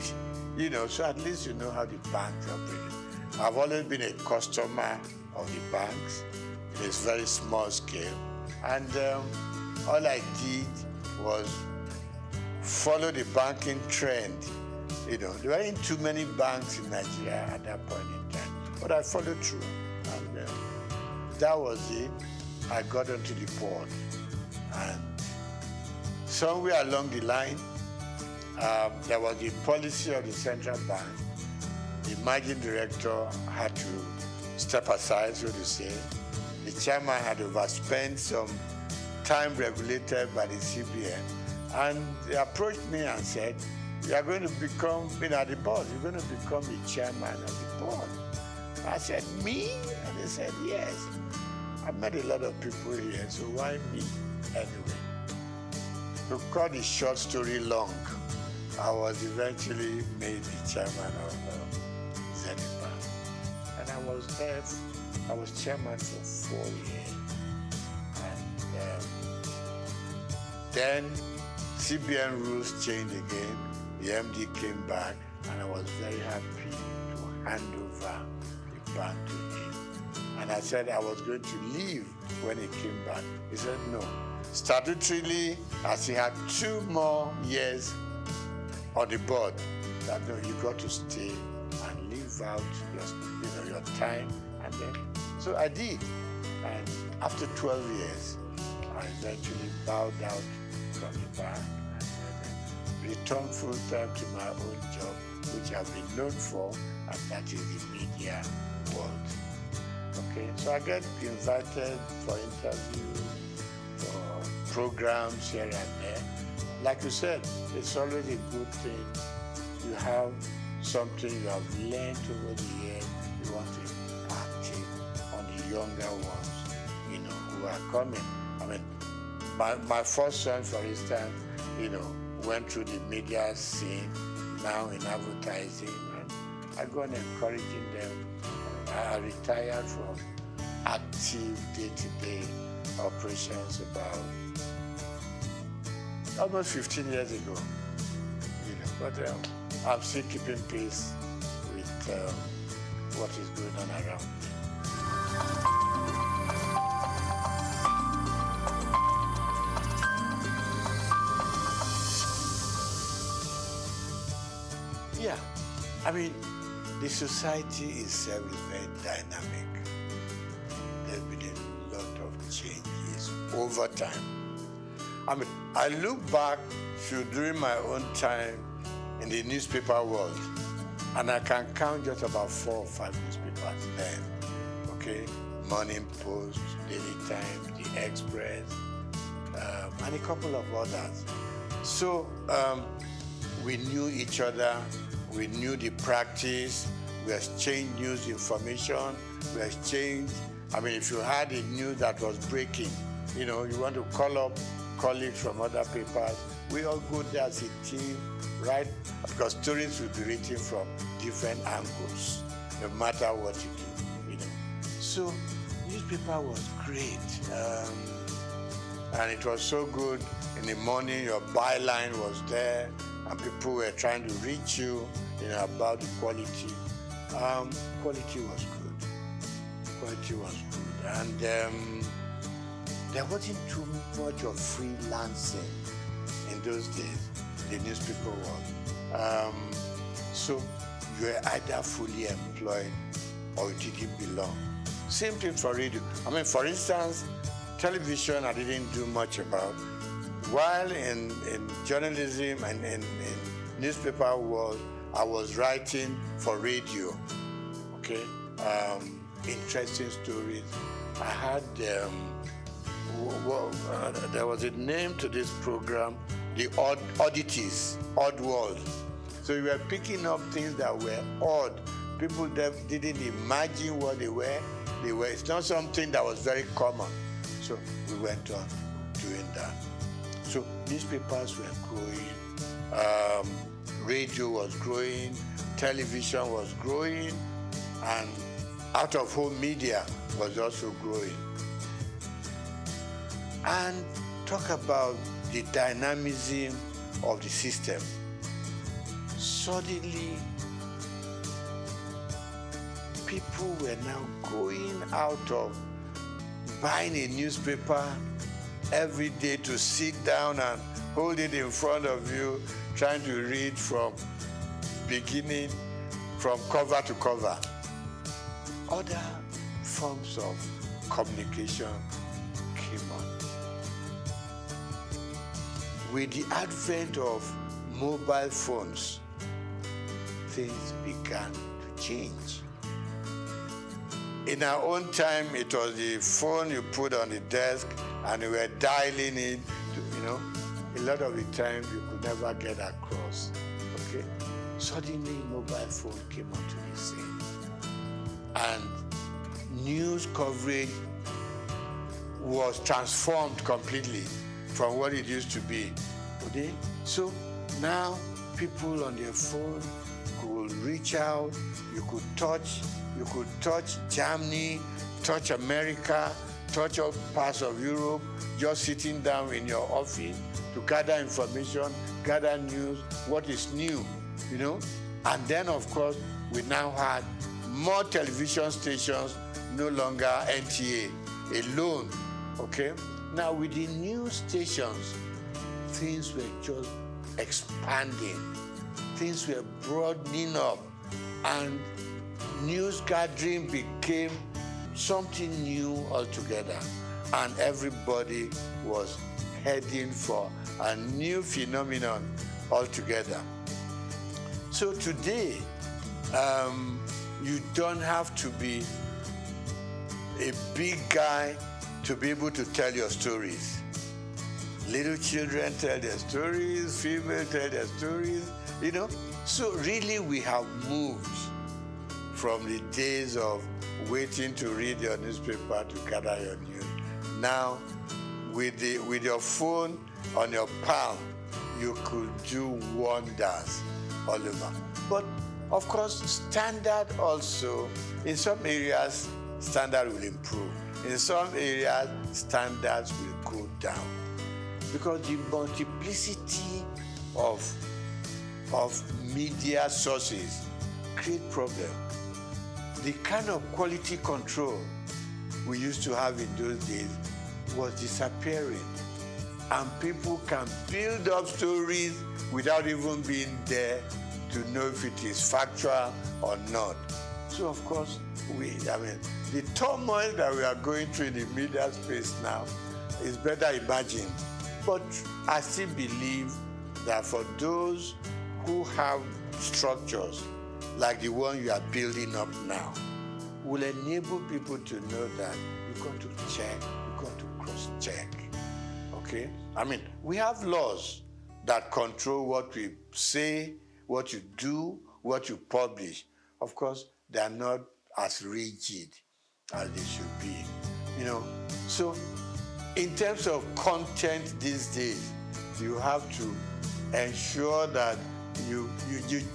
you know, so at least you know how the banks operate. I've always been a customer of the banks in a very small scale. And all I did was follow the banking trend. You know, there weren't too many banks in Nigeria at that point in time, but I followed through. And that was it. I got onto the board. And somewhere along the line, there was a policy of the central bank. The managing director had to step aside, so to say. The chairman had overspent some time regulated by the CBN. And they approached me and said, you are going to become, at the board, you're going to become the chairman of the board. I said, me? And they said, yes. I've met a lot of people here, so why me anyway? To cut the short story long, I was eventually made the chairman of Zenith Bank. And I was there, I was chairman for 4 years. And then CBN rules changed again. The MD came back, and I was very happy to hand over the bank to him. And I said I was going to leave when he came back. He said no. Statutorily, as he had 2 more years on the board, that no, you got to stay and live out your time and then So I did. And after 12 years, I eventually bowed out from the bar and returned full-time to my own job, which I've been known for, and that is the media world. Okay, so I get invited for interviews, for programs here and there. Like you said, it's always a good thing. You have something you have learned over the years, you want to impact it on the younger ones, who are coming. I mean, my first son, for instance, went through the media scene, now in advertising, and I go on encouraging them. I retired from active day-to-day operations about almost 15 years ago, but I'm still keeping pace with what is going on around me. Yeah, I mean, the society itself is very dynamic. There's been a lot of changes over time. I mean, I look back during my own time in the newspaper world, and I can count just about 4 or 5 newspapers then. Okay, Morning Post, Daily Times, The Express, and a couple of others. So we knew each other. We knew the practice, we exchanged news information, we exchanged, if you had a news that was breaking, you want to call up colleagues from other papers, we all go there as a team, right? Because stories will be written from different angles, no matter what you do, So newspaper was great, and it was so good. In the morning, your byline was there, and people were trying to reach you, about the quality. Quality was good. Quality was good. And there wasn't too much of freelancing in those days, the newspaper world. So you were either fully employed or you didn't belong. Same thing for radio. For instance, television I didn't do much about. While in journalism and in newspaper world, I was writing for radio, okay? Interesting stories. I had, there was a name to this program, the Oddities, Odd World. So we were picking up things that were odd. People that didn't imagine what they were. It's not something that was very common. So we went on doing that. So newspapers were growing, radio was growing, television was growing, and out-of-home media was also growing. And talk about the dynamism of the system. Suddenly, people were now going out of buying a newspaper every day to sit down and hold it in front of you, trying to read from beginning, from cover to cover. Other forms of communication came on. With the advent of mobile phones, things began to change. In our own time, it was the phone you put on the desk and you were dialing it, a lot of the time you could never get across, okay? Suddenly, mobile phone came onto the scene. And news coverage was transformed completely from what it used to be, okay? So now, people on their phone could reach out, you could touch Germany, touch America, touch all parts of Europe, just sitting down in your office to gather information, gather news, what is new, And then, of course, we now had more television stations, no longer NTA alone, okay? Now, with the news stations, things were just expanding. Things were broadening up, and news gathering became something new altogether, and everybody was heading for a new phenomenon altogether. So today, you don't have to be a big guy to be able to tell your stories. Little children tell their stories, female tell their stories, you know. So really we have moved from the days of waiting to read your newspaper to gather your news. Now, with your phone on your palm, you could do wonders all over. But of course, standard also, in some areas, standard will improve. In some areas, standards will go down. Because the multiplicity of media sources create problems. The kind of quality control we used to have in those days was disappearing. And people can build up stories without even being there to know if it is factual or not. So of course, the turmoil that we are going through in the media space now is better imagined. But I still believe that for those who have structures like the one you are building up now, will enable people to know that you've got to check, you've got to cross-check, okay? We have laws that control what we say, what you do, what you publish. Of course, they are not as rigid as they should be, you know? So, in terms of content these days, you have to ensure that you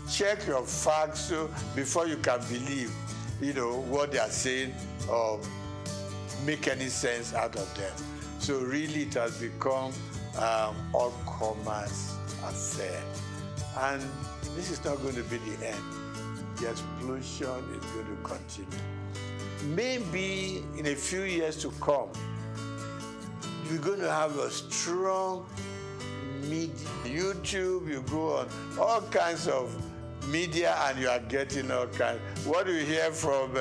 check your facts so before you can believe, you know, what they are saying or make any sense out of them. So really it has become all commerce affair. And this is not going to be the end. The explosion is going to continue. Maybe in a few years to come, you're going to have a strong media. YouTube, you go on all kinds of media and you are getting all kinds. What you hear from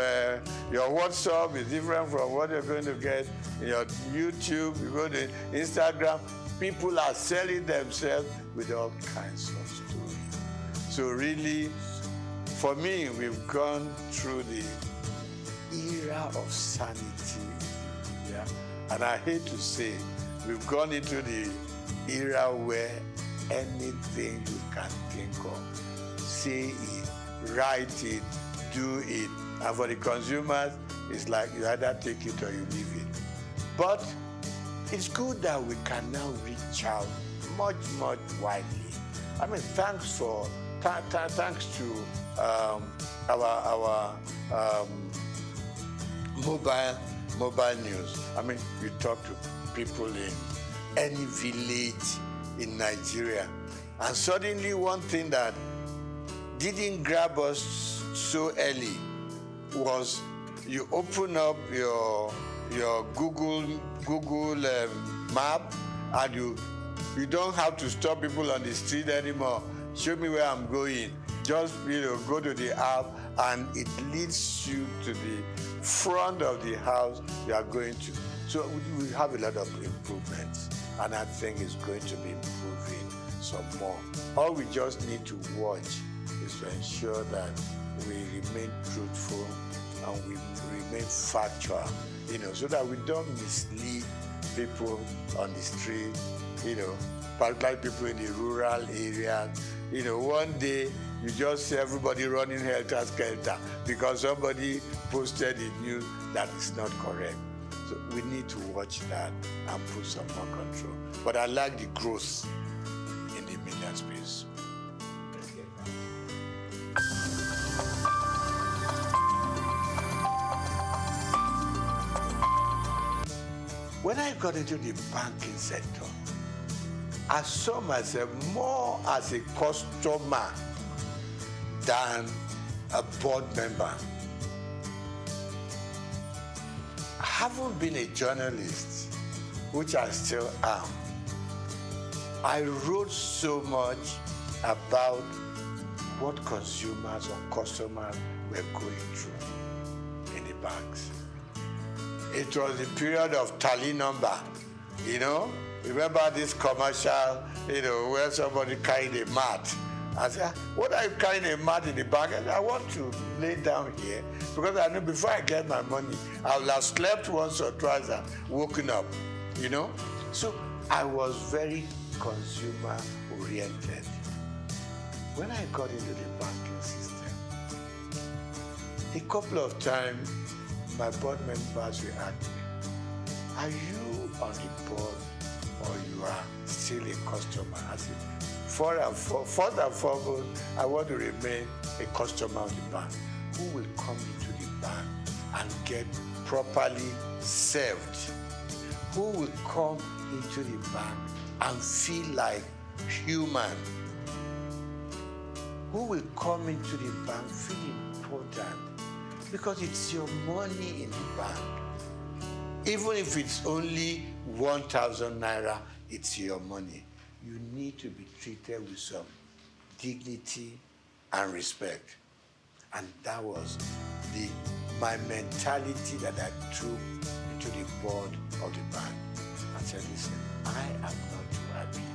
your WhatsApp is different from what you're going to get in your YouTube. You go to Instagram, people are selling themselves with all kinds of stories. So really, for me, we've gone through the era of sanity. Yeah? And I hate to say, we've gone into the era where anything you can think of, say it, write it, do it. And for the consumers, it's like you either take it or you leave it. But it's good that we can now reach out much, much widely. Thanks to our mobile news. You talk to people in any village in Nigeria, and suddenly one thing that didn't grab us so early was you open up your Google map, and you don't have to stop people on the street anymore. Show me where I'm going. Just go to the app, and it leads you to the front of the house you are going to. So we have a lot of improvements, and I think it's going to be improving some more. All we just need to watch is to ensure that we remain truthful and we remain factual, so that we don't mislead people on the street, particularly people in the rural areas. One day you just see everybody running helter-skelter because somebody posted a news that is not correct. So we need to watch that and put some more control. But I like the growth in the media space. When I got into the banking sector, I saw myself more as a customer than a board member. I haven't been a journalist, which I still am. I wrote so much about what consumers or customers were going through in the banks. it was the period of tally number, you know. Remember this commercial, you know, where somebody carried a mat. I said, what are you carrying a mat in the bag? I want to lay down here because I know before I get my money, I will have slept once or twice and woken up, you know. So I was very consumer oriented. When I got into the banking system, a couple of times my board members will ask me, are you on the board or you are still a customer? I said, first and foremost, I want to remain a customer of the bank. Who will come into the bank and get properly served? Who will come into the bank and feel like human? Who will come into the bank feeling important? Because it's your money in the bank. Even if it's only 1,000 naira, it's your money. You need to be treated with some dignity and respect. And that was my mentality that I took into the board of the bank. I said, listen, I am not too happy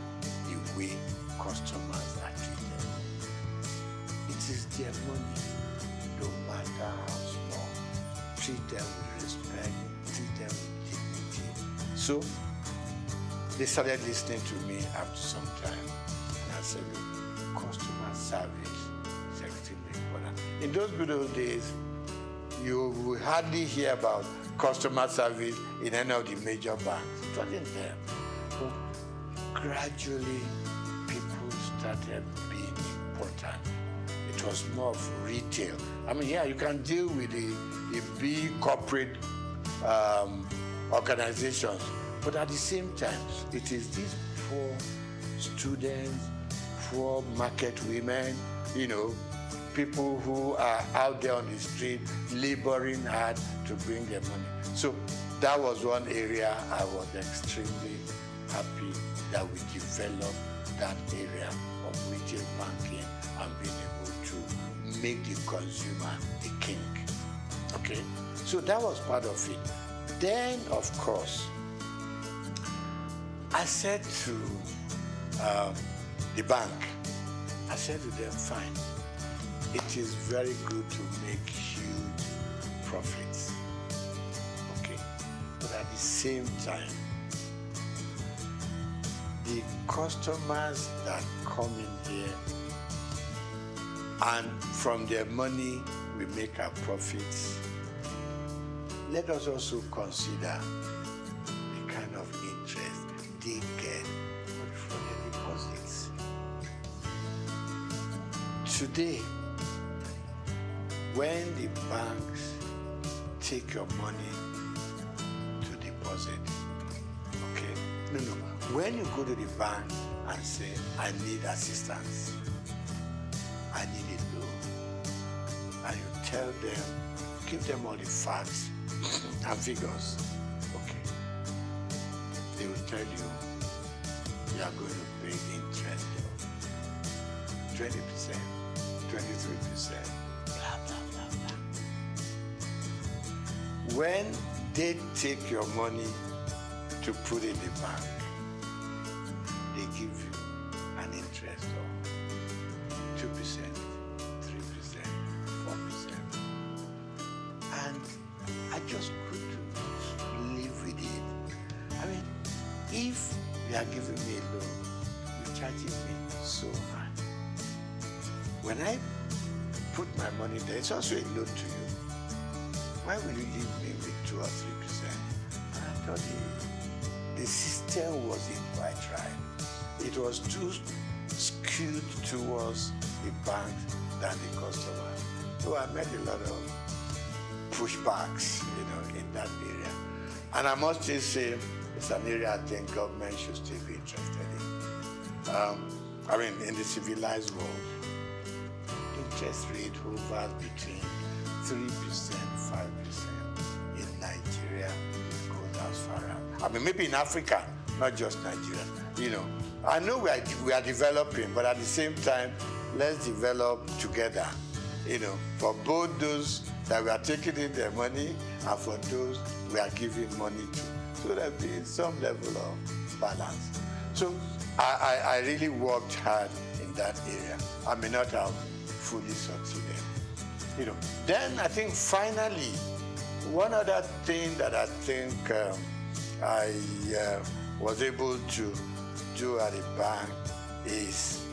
the way customers are treated. It is their money, no matter how small. Treat them with respect, treat them with dignity. So they started listening to me after some time. And I said, look, customer service is extremely important. In those good old days, you will hardly hear about customer service in any of the major banks. It wasn't there. But gradually, people started being important. It was more of retail. I mean, yeah, you can deal with the big corporate organizations, but at the same time, it is these poor students, poor market women, you know, people who are out there on the street laboring hard to bring their money. So that was one area I was extremely happy that we developed that area of retail banking and being able to make the consumer the king. Okay? So that was part of it. Then, of course, I said to the bank, I said to them, fine, it is very good to make huge profits, okay? But at the same time, the customers that come in here and from their money we make our profits, let us also consider the kind of interest they get from their deposits. Today, when the banks take your money to deposit, okay? No. When you go to the bank and say, I need assistance, I need a loan, and you tell them, give them all the facts and figures, okay? They will tell you, you are going to pay interest of 20%, 23%. When they take your money to put in the bank, they give you an interest of 2%, 3%, 4%. And I just couldn't live with it. I mean, if you are giving me a loan, you're charging me so much. When I put my money there, it's also a loan to you. Why will you leave me with 2 or 3%? And I thought the system wasn't quite right. It was too skewed towards the banks than the customer. So I met a lot of pushbacks, in that area. And I must just say, it's an area I think government should still be interested in. In the civilized world, interest rate hovers between 3%, 5%. In Nigeria, it goes as far as. Maybe in Africa, not just Nigeria. I know we are developing, but at the same time, let's develop together. For both those that we are taking in their money and for those we are giving money to. So there be some level of balance. So I really worked hard in that area. I may not have fully succeeded. Then I think finally, one other thing that I think I was able to do at the bank is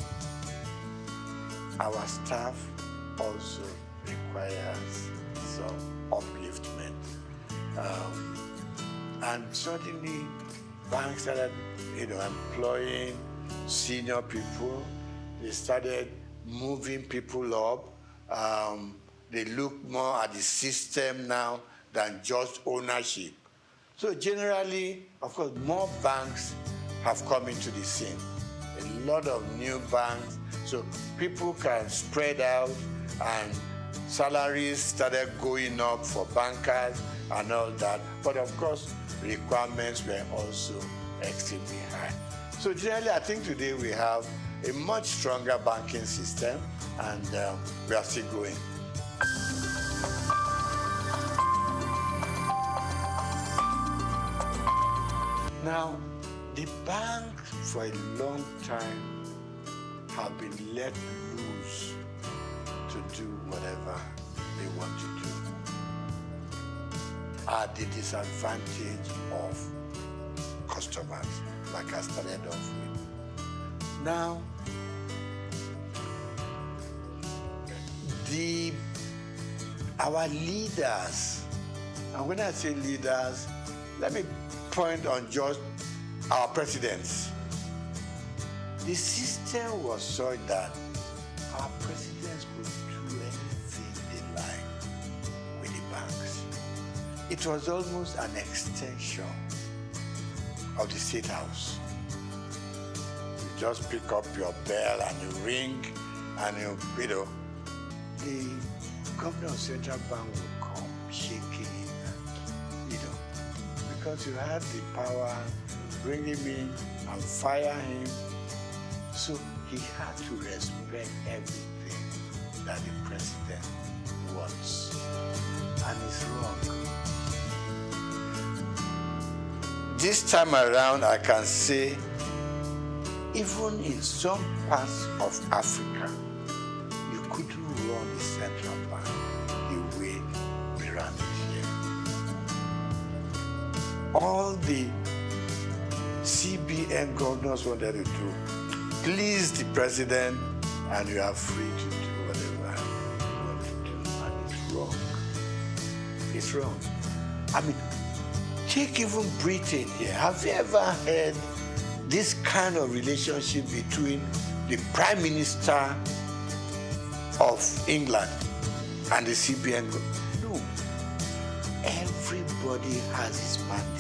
our staff also requires some upliftment. And certainly banks started employing senior people. They started moving people up. They look more at the system now than just ownership. So generally, of course, more banks have come into the scene. A lot of new banks, so people can spread out, and salaries started going up for bankers and all that. But of course, requirements were also extremely high. So generally, I think today we have a much stronger banking system, and we are still going. Now, the bank for a long time have been let loose to do whatever they want to do at the disadvantage of customers, like I started off with. Now, our leaders, and when I say leaders, let me point on just our presidents. The system was such that our presidents could do anything they like with the banks. It was almost an extension of the State House. You just pick up your bell and you ring, and the governor of Central Bank will come shaking because you had the power to bring him in and fire him. So he had to respect everything that the president wants. And it's wrong. This time around, I can say, even in some parts of Africa, you couldn't run the central bank the way we run it here. All the CBN governors wanted to do, please the president, and you are free to do whatever you want to do. And it's wrong. It's wrong. I mean, take even Britain here. Have you ever heard this kind of relationship between the Prime Minister of England and the CBN? No. Everybody has his mandate.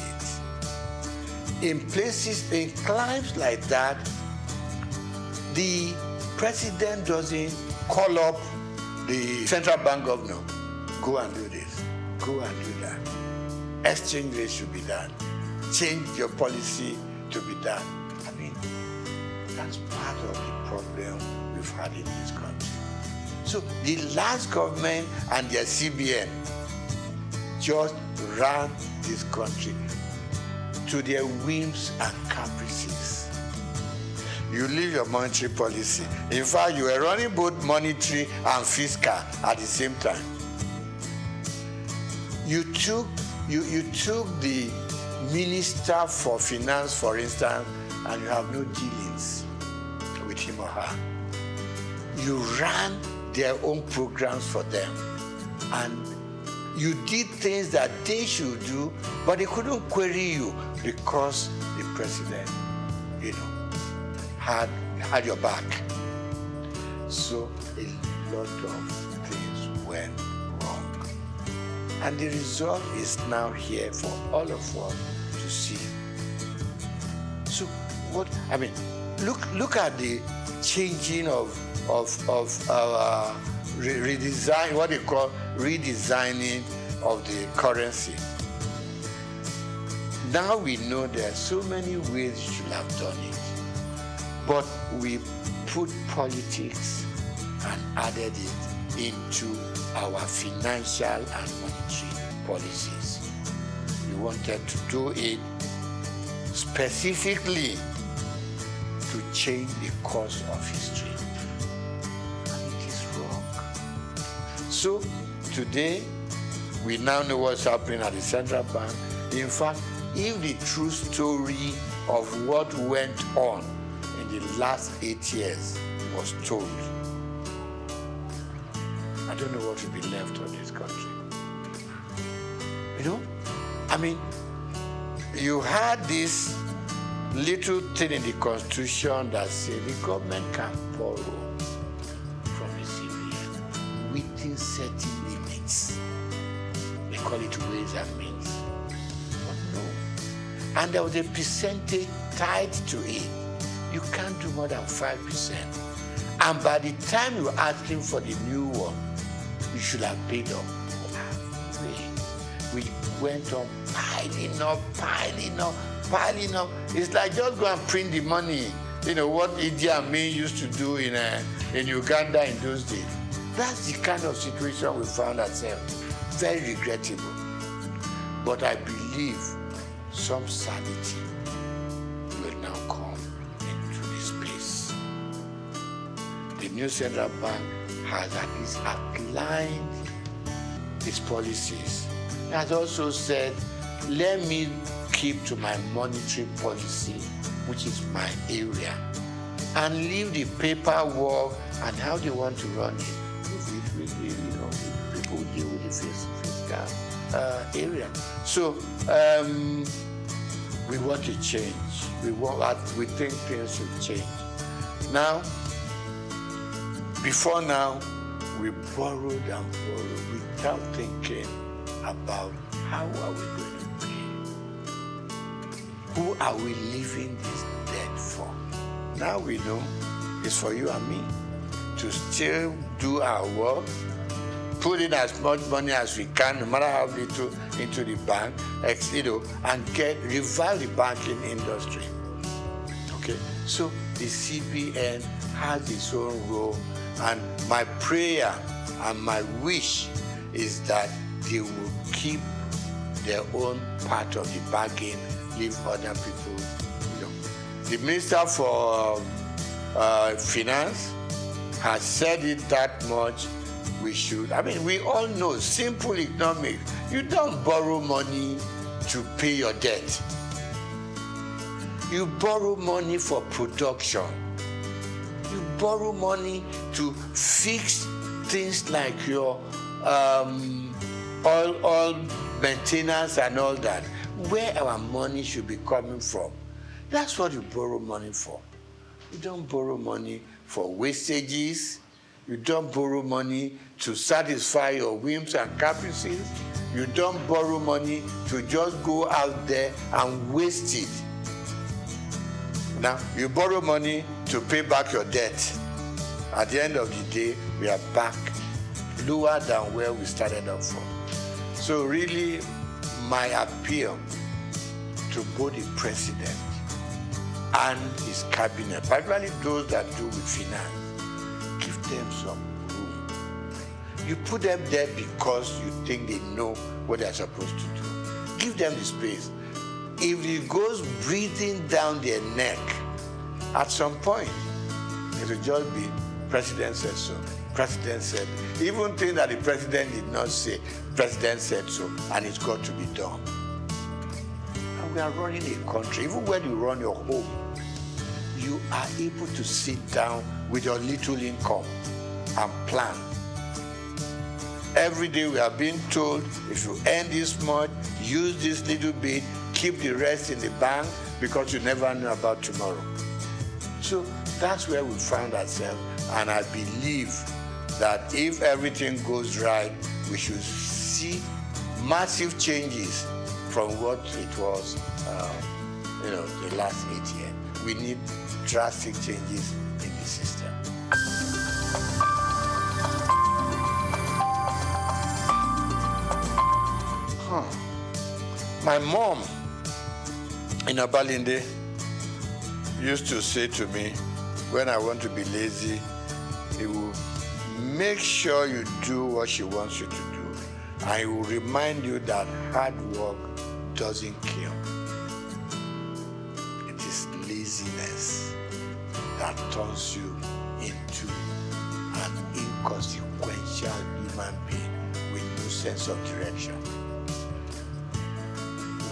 In places, in climes like that, the president doesn't call up the central bank governor. Go and do this. Go and do that. Exchange rate should be done. Change your policy to be done. I mean, that's part of the problem we've had in this country. So the last government and their CBN just ran this country to their whims and caprices. You leave your monetary policy. In fact, you were running both monetary and fiscal at the same time. You took the Minister for Finance, for instance, and you have no dealings with him or her. You ran their own programs for them, and you did things that they should do, but they couldn't query you because the president, had your back. So a lot of things went wrong. And the result is now here for all of us to see. So look at the changing of our redesign, what they call redesigning of the currency. Now we know there are so many ways you should have done it, but we put politics and added it into our financial and monetary policies. We wanted to do it specifically to change the course of history. And it is wrong. So today, we now know what's happening at the central bank. In fact, if the true story of what went on in the last 8 years was told, I don't know what will be left of this country. You know? I mean, you had this little thing in the Constitution that said the government can borrow from the CBN within certain limits. They call it ways and means. But no. And there was a percentage tied to it. You can't do more than 5%. And by the time you're asking for the new one, you should have paid up. We went on piling up. It's like just go and print the money. You know what Idi Amin used to do in Uganda in those days. That's the kind of situation we found ourselves. Very regrettable. But I believe some sanity will now come into this space. The new central bank has at least outlined its policies. It has also said, let me keep to my monetary policy, which is my area, and leave the paperwork and how they want to run it. People deal with the fiscal area. So we want to change. We think things should change. Now, before now, we borrowed and borrowed without thinking about how are we going to pay? Who are we leaving this debt for? Now we know it's for you and me to still do our work, put in as much money as we can, no matter how little, into the bank, and revive the banking industry. Okay, so the CBN has its own role, and my prayer and my wish is that they will keep their own part of the bargain, leave other people. The Minister for Finance has said it that much. We should. I mean, we all know, simple economics. You don't borrow money to pay your debt. You borrow money for production. You borrow money to fix things like your oil maintenance and all that. Where our money should be coming from. That's what you borrow money for. You don't borrow money for wastages. You don't borrow money to satisfy your whims and caprices. You don't borrow money to just go out there and waste it. Now, you borrow money to pay back your debt. At the end of the day, we are back lower than where we started off from. So really, my appeal to both the president and his cabinet, particularly those that do with finance, give them some room. You put them there because you think they know what they're supposed to do. Give them the space. If it goes breathing down their neck, at some point, it will just be, president said so, president said, even things that the president did not say, president said so, and it's got to be done. And we are running a country, even when you run your home, you are able to sit down with your little income and plan. Every day we are being told, if you earn this much, use this little bit, keep the rest in the bank, because you never know about tomorrow. So that's where we found ourselves, and I believe that if everything goes right, we should see massive changes from what it was, the last 8 years. We need drastic changes in the system. My mom in Abalinde used to say to me, when I want to be lazy, he will make sure you do what she wants you to do I will remind you that hard work doesn't kill. It is laziness that turns you into an inconsequential human being with no sense of direction.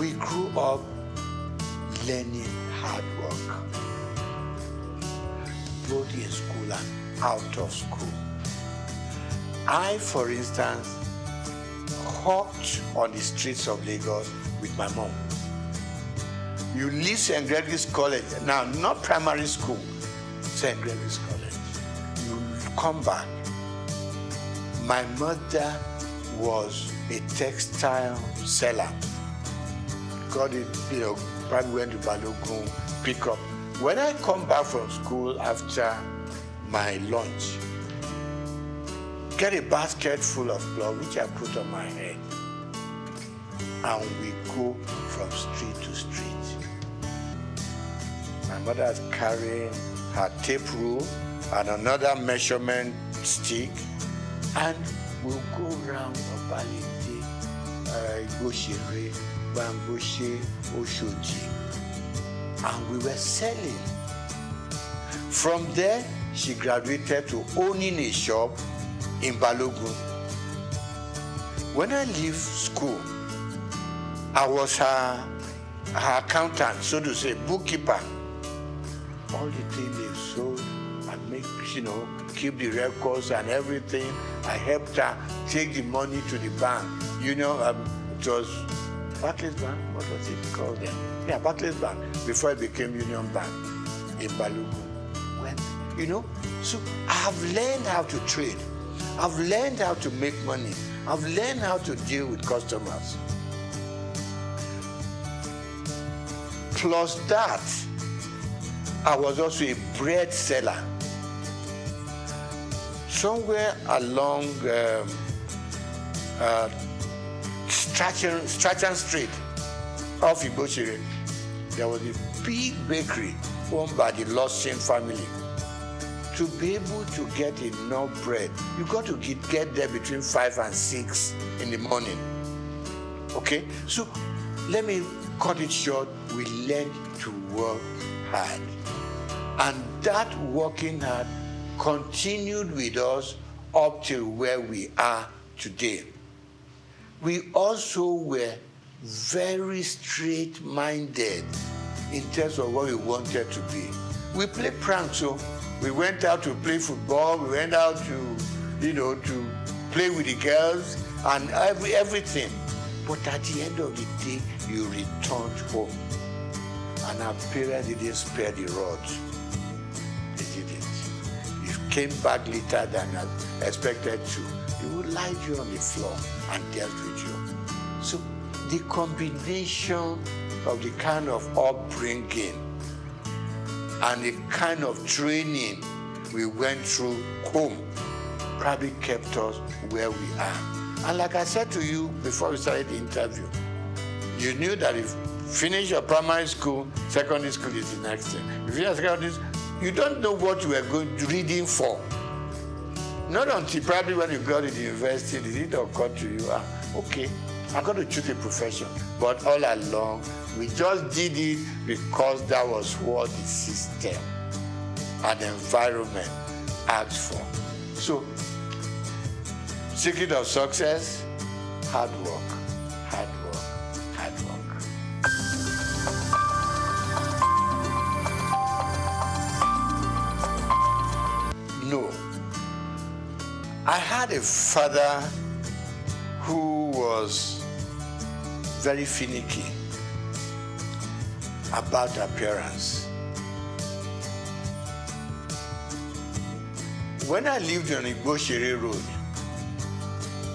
We grew up learning hard work, both in school and out of school. I, for instance, hawked on the streets of Lagos with my mom. You leave St. Gregory's College, now not primary school, St. Gregory's College. You come back. My mother was a textile seller. Got it, probably went to Balogun, pick up. When I come back from school after my lunch, get a basket full of cloth, which I put on my head, and we go from street to street. My mother's carrying her tape rule and another measurement stick, and we'll go round Obalende, Igboshere, Bamboshe, Oshoji, and we were selling. From there, she graduated to owning a shop in Balogun. When I leave school, I was her accountant, so to say, bookkeeper. All the things they sold, I make, keep the records and everything. I helped her take the money to the bank. It was Barclays Bank, what was it called then? Yeah, Barclays Bank, before it became Union Bank in Balogun. So I've learned how to trade. I've learned how to make money. I've learned how to deal with customers. Plus that, I was also a bread seller. Somewhere along Strachan Street off Igboshere, there was a big bakery owned by the Lawson family. To be able to get enough bread, you got to get there between 5 and 6 in the morning. Okay? So let me cut it short. We learned to work hard. And that working hard continued with us up till where we are today. We also were very straight-minded in terms of what we wanted to be. We played pranks, so we went out to play football, we went out to play with the girls and everything. But at the end of the day, you returned home. And our parents didn't spare the rod. They didn't. You came back later than expected to. They would lie you on the floor and dealt with you. So the combination of the kind of upbringing and the kind of training we went through home probably kept us where we are. And like I said to you before we started the interview, you knew that if you finish your primary school, secondary school is the next thing. If you finish secondary school, you don't know what you were reading for. Not until probably when you got to the university did it occur to you, okay, I got to choose a profession. But all along, we just did it because that was what the system and the environment asked for. So, secret of success, hard work, hard work, hard work. No. I had a father who was very finicky about appearance. When I lived on Igboshere Road,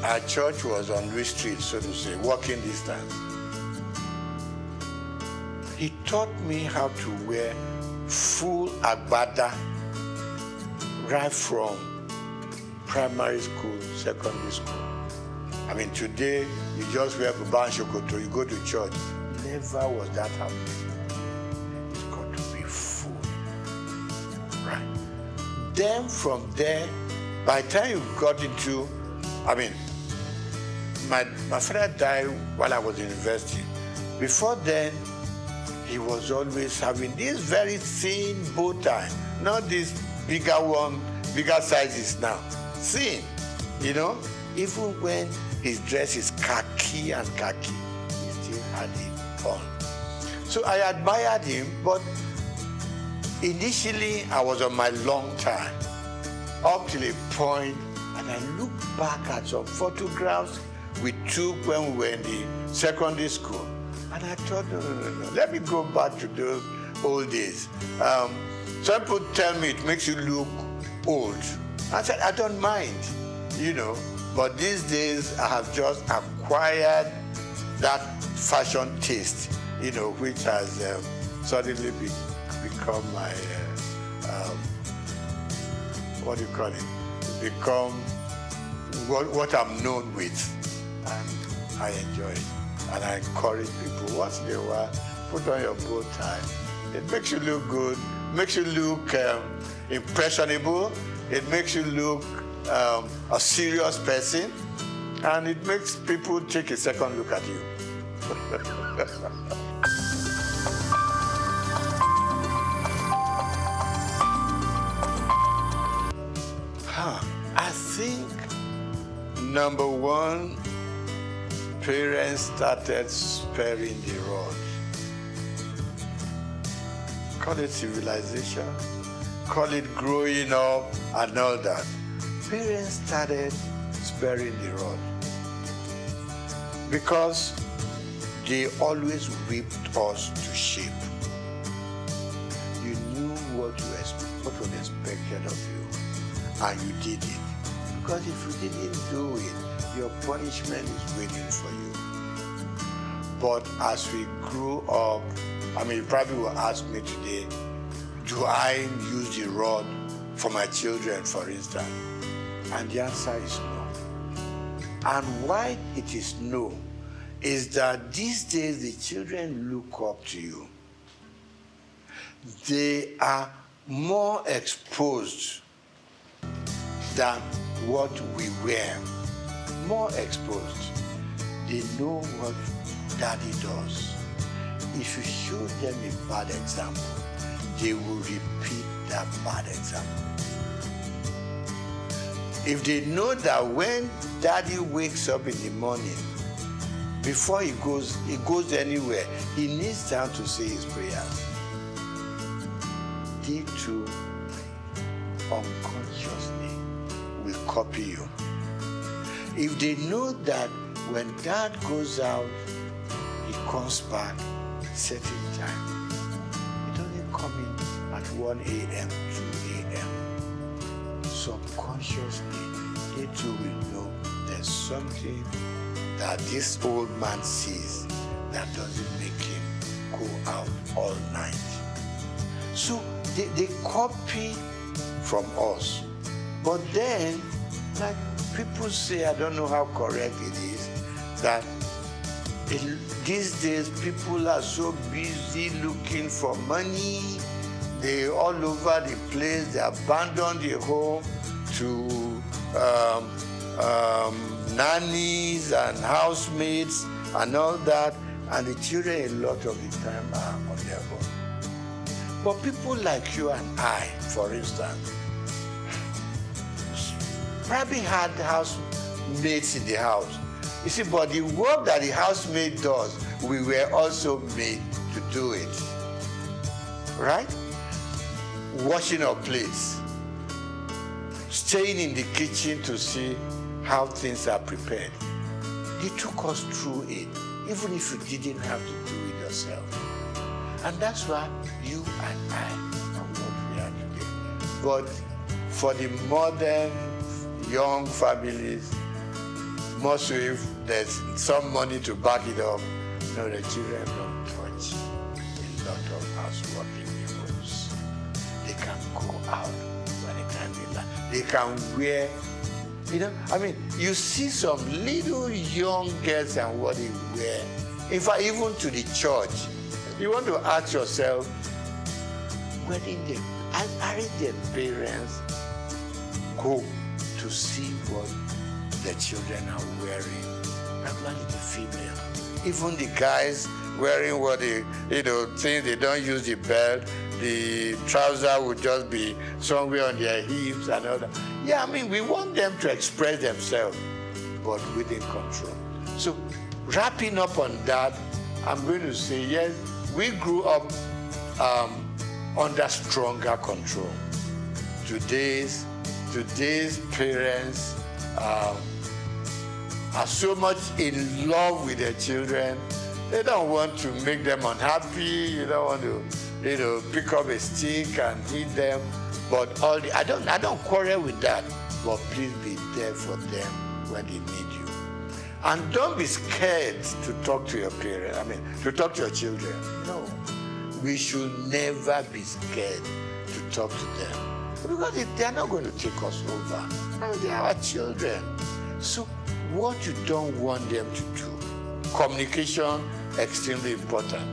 our church was on Louis Street, so to say, walking distance. He taught me how to wear full agbada right from primary school, secondary school. I mean, today, you just wear buba and shokoto, you go to church. Never was that happening. It's got to be full. Right. Then from there, by the time you got into, my father died while I was in university. Before then, he was always having this very thin bow tie, not this bigger one, bigger sizes now. Thin, you know? Even when his dress is khaki, he still had it on. So I admired him, but initially I was on my long time, up till a point, and I look back at some photographs we took when we were in the secondary school, and I thought, no, let me go back to those old days. Some people tell me it makes you look old. I said, I don't mind, you know, but these days I have just acquired that fashion taste, you know, which has suddenly become my, what do you call it? Become what I'm known with. And I enjoy it. And I encourage people, once in a while, put on your bow tie. It makes you look good, makes you look impressionable, it makes you look a serious person, and it makes people take a second look at you. I think, number one, parents started sparing the rod. Call it civilization, call it growing up and all that. Parents started sparing the rod because they always whipped us to shape. You knew what was expected of you, and you did it. Because if you didn't do it, your punishment is waiting for you. But as we grew up, I mean, you probably will ask me today, do I use the rod for my children, for instance? And the answer is no. And why it is no is that these days the children look up to you. They are more exposed than what we were. More exposed. They know what daddy does. If you show them a bad example, they will repeat that bad example. If they know that when daddy wakes up in the morning, before he goes anywhere, he kneels down to say his prayers, they too unconsciously will copy you. If they know that when dad goes out, he comes back certain time. He doesn't come in at 1 a.m., 2 a.m. Subconsciously, they too will know there's something that this old man sees that doesn't make him go out all night. So they copy from us. But then, like people say, I don't know how correct it is, that these days people are so busy looking for money. They're all over the place. They abandon the home to nannies and housemates and all that. And the children a lot of the time are on their own. But people like you and I, for instance, probably had housemates in the house. You see, but the work that the housemaid does, we were also made to do it. Right? Washing our plates, staying in the kitchen to see how things are prepared. They took us through it, even if you didn't have to do it yourself. And that's why you and I are what we are today. But for the modern young families, most so if there's some money to back it up, no, the children don't touch a lot of housework in the homes. They can go out anytime they like. They can wear, you know, I mean, you see some little young girls and what they wear. In fact, even to the church, you want to ask yourself, where did their parents go to see what the children are wearing particularly the female. Even the guys wearing what they, think they don't use the belt, the trouser would just be somewhere on their hips and all that. Yeah, I mean, we want them to express themselves, but within control. So, wrapping up on that, I'm going to say, yes, we grew up under stronger control. Today's parents are so much in love with their children. They don't want to make them unhappy. You don't want to, pick up a stick and hit them. But I don't quarrel with that. But please be there for them when they need you. And don't be scared to talk to your parents. To talk to your children. No. We should never be scared to talk to them. Because they're not going to take us over. They are our children. So what you don't want them to do, communication, extremely important.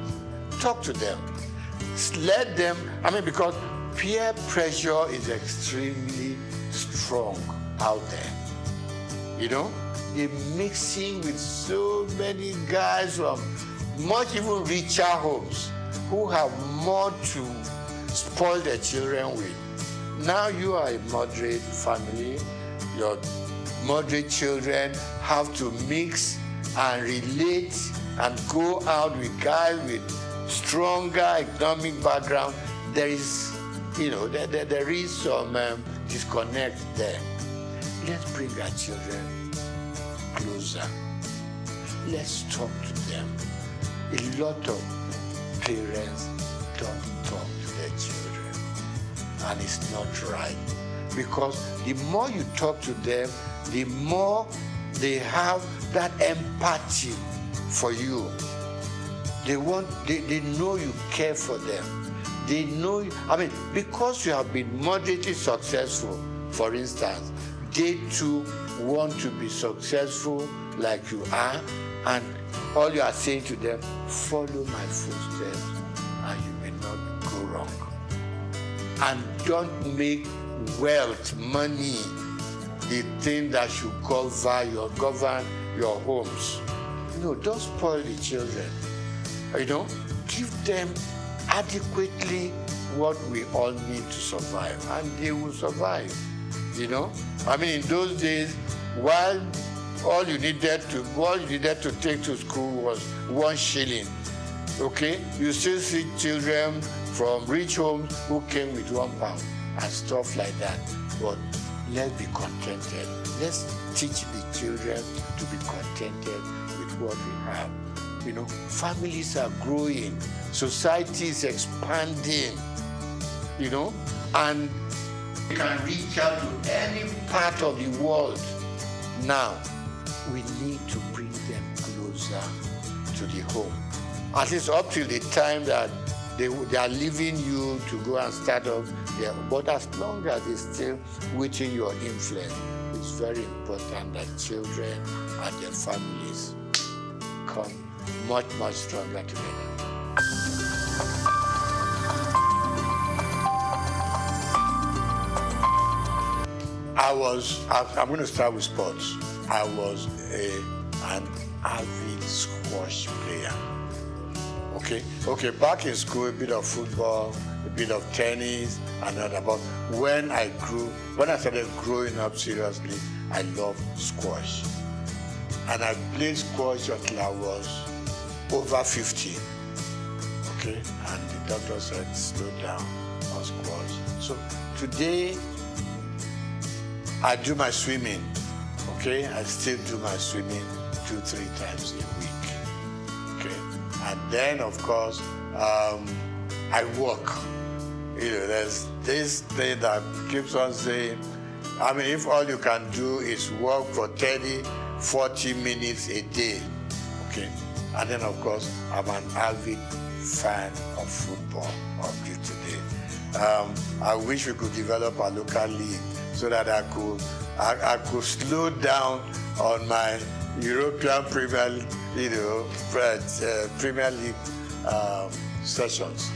Talk to them. Let them, because peer pressure is extremely strong out there. They're mixing with so many guys from much even richer homes who have more to spoil their children with. Now you are a moderate family, your moderate children have to mix and relate and go out with guys with stronger economic background. There is, there is some disconnect there. Let's bring our children closer. Let's talk to them. A lot of parents don't talk to their children, and it's not right. Because the more you talk to them, the more they have that empathy for you. They know you care for them. They know you, because you have been moderately successful, for instance, they too want to be successful like you are, and all you are saying to them, follow my footsteps and you may not go wrong. And don't make wealth, money, the thing that should govern your homes. Don't spoil the children. Give them adequately what we all need to survive, and they will survive. In those days, while all you needed to take to school was 1 shilling. Okay, you still see children from rich homes who came with £1 and stuff like that. But let's be contented. Let's teach the children to be contented with what we have. Families are growing, society is expanding, and we can reach out to any part of the world. Now, we need to bring them closer to the home. At least up till the time that they are leaving you to go and start up there. But as long as they're still within your influence, it's very important that children and their families come much, much stronger together. I'm going to start with sports. I was an avid squash player. Okay, back in school, a bit of football, a bit of tennis, and all that. But when I started growing up seriously, I loved squash. And I played squash until I was over 50. Okay, and the doctor said, slow down on squash. So today, I do my swimming. Okay, I still do my swimming 2-3 times a week. Okay, and then of course I walk. There's this thing that keeps on saying, if all you can do is walk for 30-40 minutes a day. Okay, and then of course I'm an avid fan of football up to today. I wish we could develop a local league so that I could slow down on my European Premier League sessions.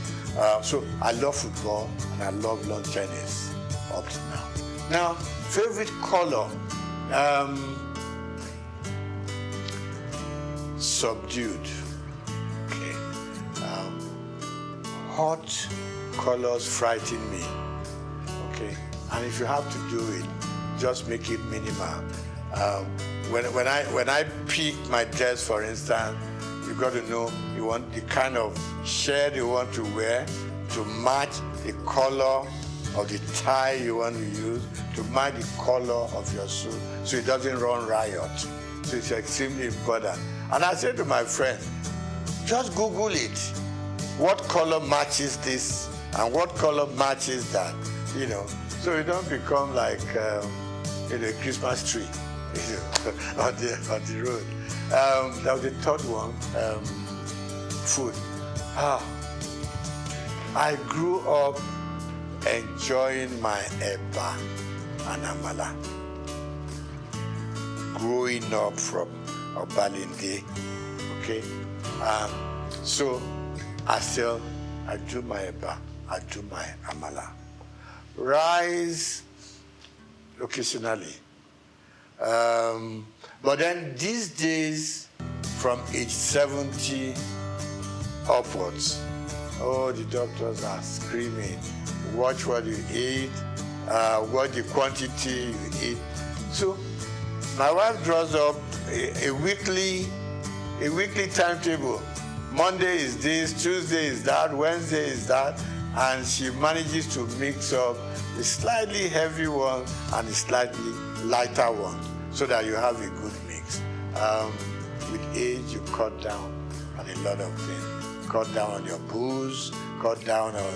So I love football and I love lawn tennis up to now. Now, favorite color. subdued. Okay. Hot colors frighten me. Okay. And if you have to do it, just make it minimal. When I pick my dress, for instance, you got to know you want the kind of shirt you want to wear to match the color of the tie you want to use, to match the color of your suit, so it doesn't run riot. So it's extremely important. And I say to my friends, just Google it. What color matches this and what color matches that, you know, so you don't become like a Christmas tree, you know, on the road. That was the third one, food. I grew up enjoying my eba and amala. Growing up from Obalinde, okay? So I do my eba, I do my amala. Rice, occasionally. But then these days, from age 70 upwards, oh, the doctors are screaming, watch what you eat, what the quantity you eat. So my wife draws up a weekly timetable. Monday is this, Tuesday is that, Wednesday is that, and she manages to mix up a slightly heavy one and a slightly lighter one so that you have a good mix. With age, you cut down on a lot of things. Cut down on your booze, cut down on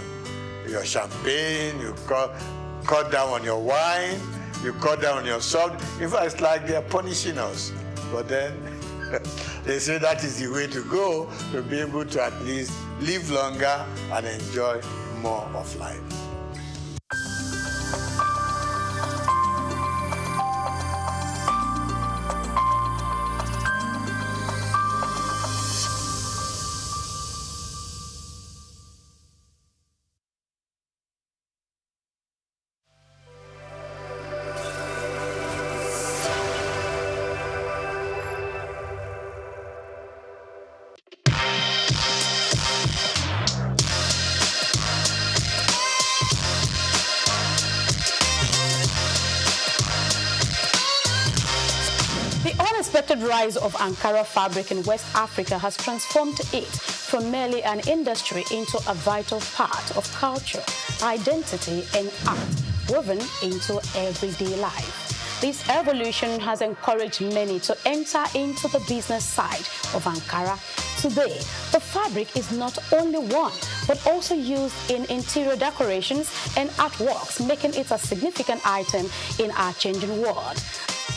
your champagne, you cut down on your wine, you cut down on your salt. In fact, it's like they're punishing us. But then they say that is the way to go to be able to at least live longer and enjoy more of life. The rise of Ankara fabric in West Africa has transformed it from merely an industry into a vital part of culture, identity, and art woven into everyday life. This evolution has encouraged many to enter into the business side of Ankara. Today, the fabric is not only worn, but also used in interior decorations and artworks, making it a significant item in our changing world.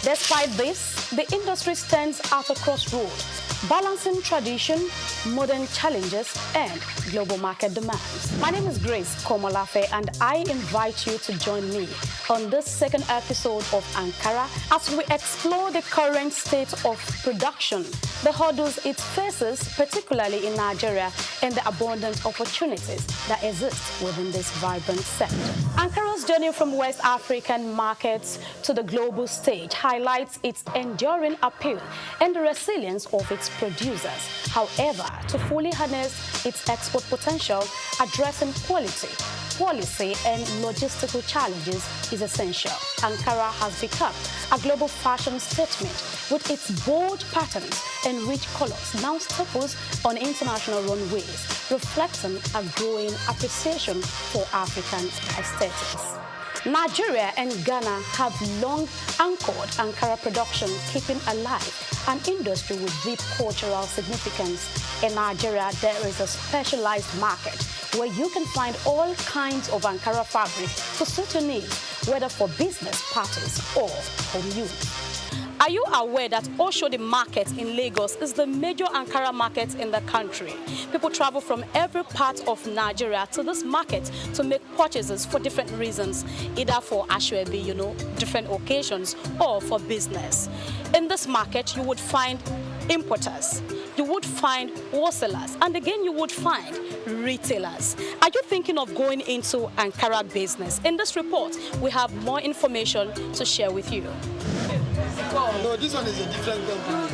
Despite this, the industry stands at a crossroads, balancing tradition, modern challenges, and global market demands. My name is Grace Komolafe, and I invite you to join me on this second episode of Ankara as we explore the current state of production, the hurdles it faces, particularly in Nigeria, and the abundant opportunities that exist within this vibrant sector. Ankara's journey from West African markets to the global stage highlights its enduring appeal and the resilience of its producers. However, to fully harness its export potential, addressing quality, policy, and logistical challenges is essential. Ankara has become a global fashion statement with its bold patterns and rich colors now staples on international runways, reflecting a growing appreciation for African aesthetics. Nigeria and Ghana have long anchored Ankara production, keeping alive an industry with deep cultural significance. In Nigeria, there is a specialized market where you can find all kinds of Ankara fabric to suit your needs, whether for business parties or home use. Are you aware that Oshodi Market in Lagos is the major Ankara market in the country? People travel from every part of Nigeria to this market to make purchases for different reasons, either for Ashwebi, different occasions, or for business. In this market, you would find importers, you would find wholesalers, and again, you would find retailers. Are you thinking of going into Ankara business? In this report, we have more information to share with you. No, this one is a different company.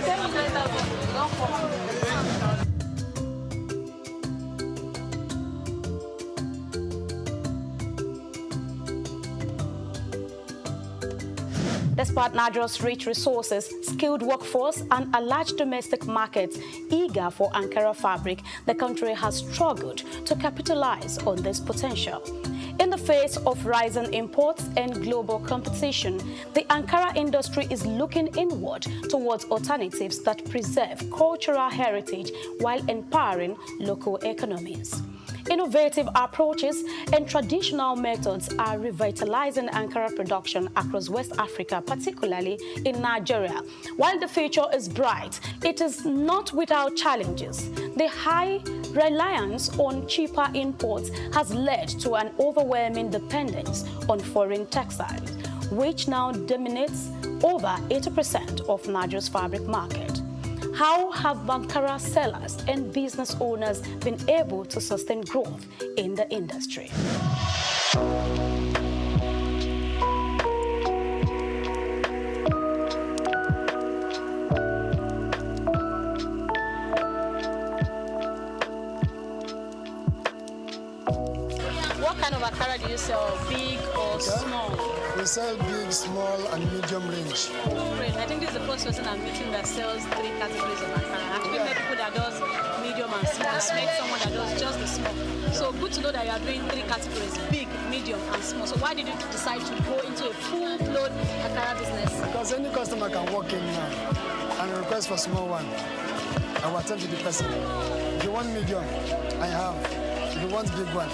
Despite Nigeria's rich resources, skilled workforce, and a large domestic market eager for Ankara fabric, the country has struggled to capitalize on this potential. In the face of rising imports and global competition, the Ankara industry is looking inward towards alternatives that preserve cultural heritage while empowering local economies. Innovative approaches and traditional methods are revitalizing Ankara production across West Africa, particularly in Nigeria. While the future is bright, it is not without challenges. The high reliance on cheaper imports has led to an overwhelming dependence on foreign textiles, which now dominates over 80% of Nigeria's fabric market. How have Ankara sellers and business owners been able to sustain growth in the industry? What kind of Ankara do you sell? Big or small? We sell big, small, and medium range. I think this is the first person I'm meeting that sells 3 categories of Ankara. I've met people that does medium and small. I met someone that does just the small. So good to know that you are doing 3 categories, big, medium, and small. So why did you decide to go into a full-blown Ankara business? Because any customer can walk in now and request for small one. I will attend to the person. If you want medium, I have. If you want big one, I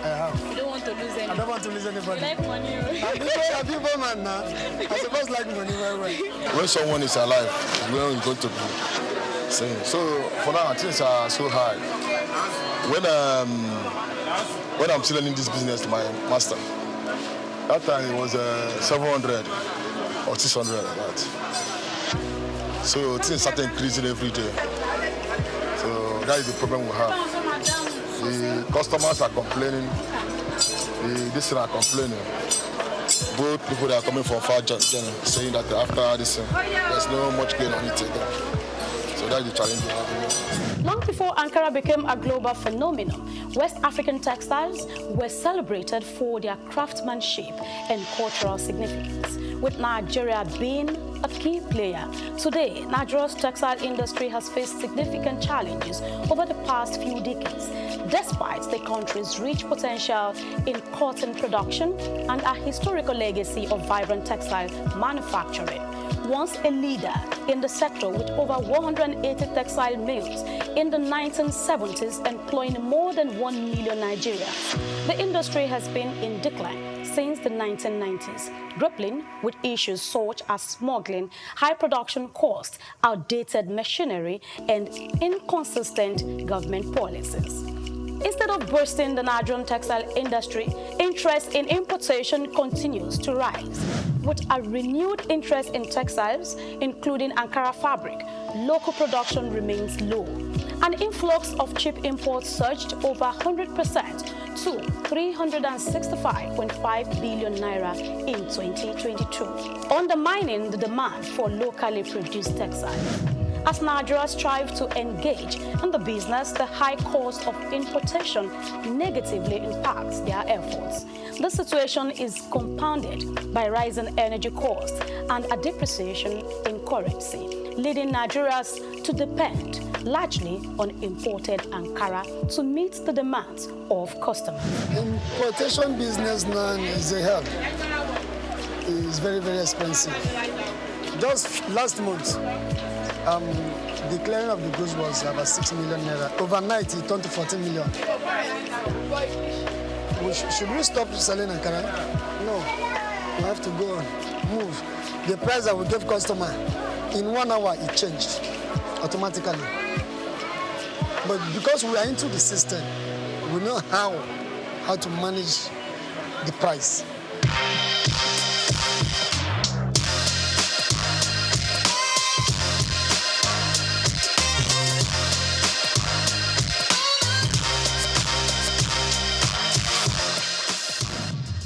have. You don't want to lose anybody. I don't want to lose anybody. You like money, right? I'm a people man now. I suppose like money very well. When someone is alive, where is going to be same. So for now, things are so high. When I'm still learning this business to my master, that time it was 700 or 600 like that. So things started increasing every day. So that is the problem we have. The customers are complaining, the this are complaining. Both people that are coming from far journey saying that after this, there's no much gain on it again. So that's the challenge we have. Long before Ankara became a global phenomenon, West African textiles were celebrated for their craftsmanship and cultural significance, with Nigeria being a key player. Today, Nigeria's textile industry has faced significant challenges over the past few decades, despite the country's rich potential in cotton production and a historical legacy of vibrant textile manufacturing. Once a leader in the sector with over 180 textile mills in the 1970s employing more than 1 million Nigerians, the industry has been in decline since the 1990s, grappling with issues such as smuggling, high production costs, outdated machinery, and inconsistent government policies. Instead of boosting the Nigerian textile industry, interest in importation continues to rise. With a renewed interest in textiles, including Ankara fabric, local production remains low. An influx of cheap imports surged over 100% to 365.5 billion naira in 2022, undermining the demand for locally produced textiles. As Nigeria strives to engage in the business, the high cost of importation negatively impacts their efforts. The situation is compounded by rising energy costs and a depreciation in currency, leading Nigerians to depend largely on imported Ankara to meet the demands of customers. Importation business now is a hell. It's very, very expensive. Just last month, the clearing of the goods was about 6 million naira. Overnight, it turned to 14 million. Should we stop selling Ankara? No. We have to go on, move. The price that we give customer, in 1 hour, it changed automatically. But because we are into the system, we know how to manage the price.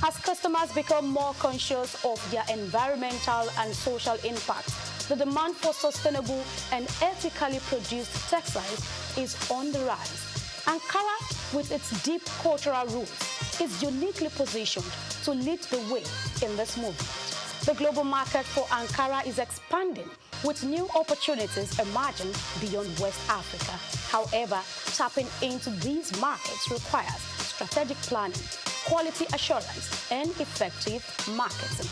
As customers become more conscious of their environmental and social impact, the demand for sustainable and ethically produced textiles is on the rise. Ankara, with its deep cultural roots, is uniquely positioned to lead the way in this movement. The global market for Ankara is expanding, with new opportunities emerging beyond West Africa. However, tapping into these markets requires strategic planning, quality assurance, and effective marketing.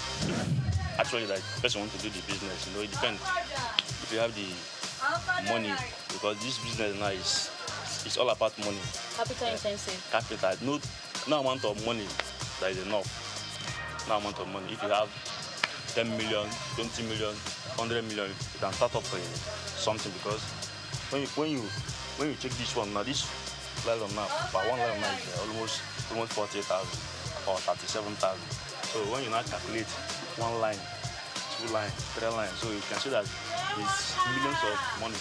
Actually, like, the person wants to do the business, it depends if you have the money, because this business now it's all about money. Capital intensive. Capital. No amount of money that is enough. No amount of money. If you have 10 million, 20 million, 100 million, you can start up something, because when you check this one now, this nylon now, for one nylon now is almost 48,000 or 37,000. So when you now calculate one line, two line, three lines, so you can see that it's millions of money.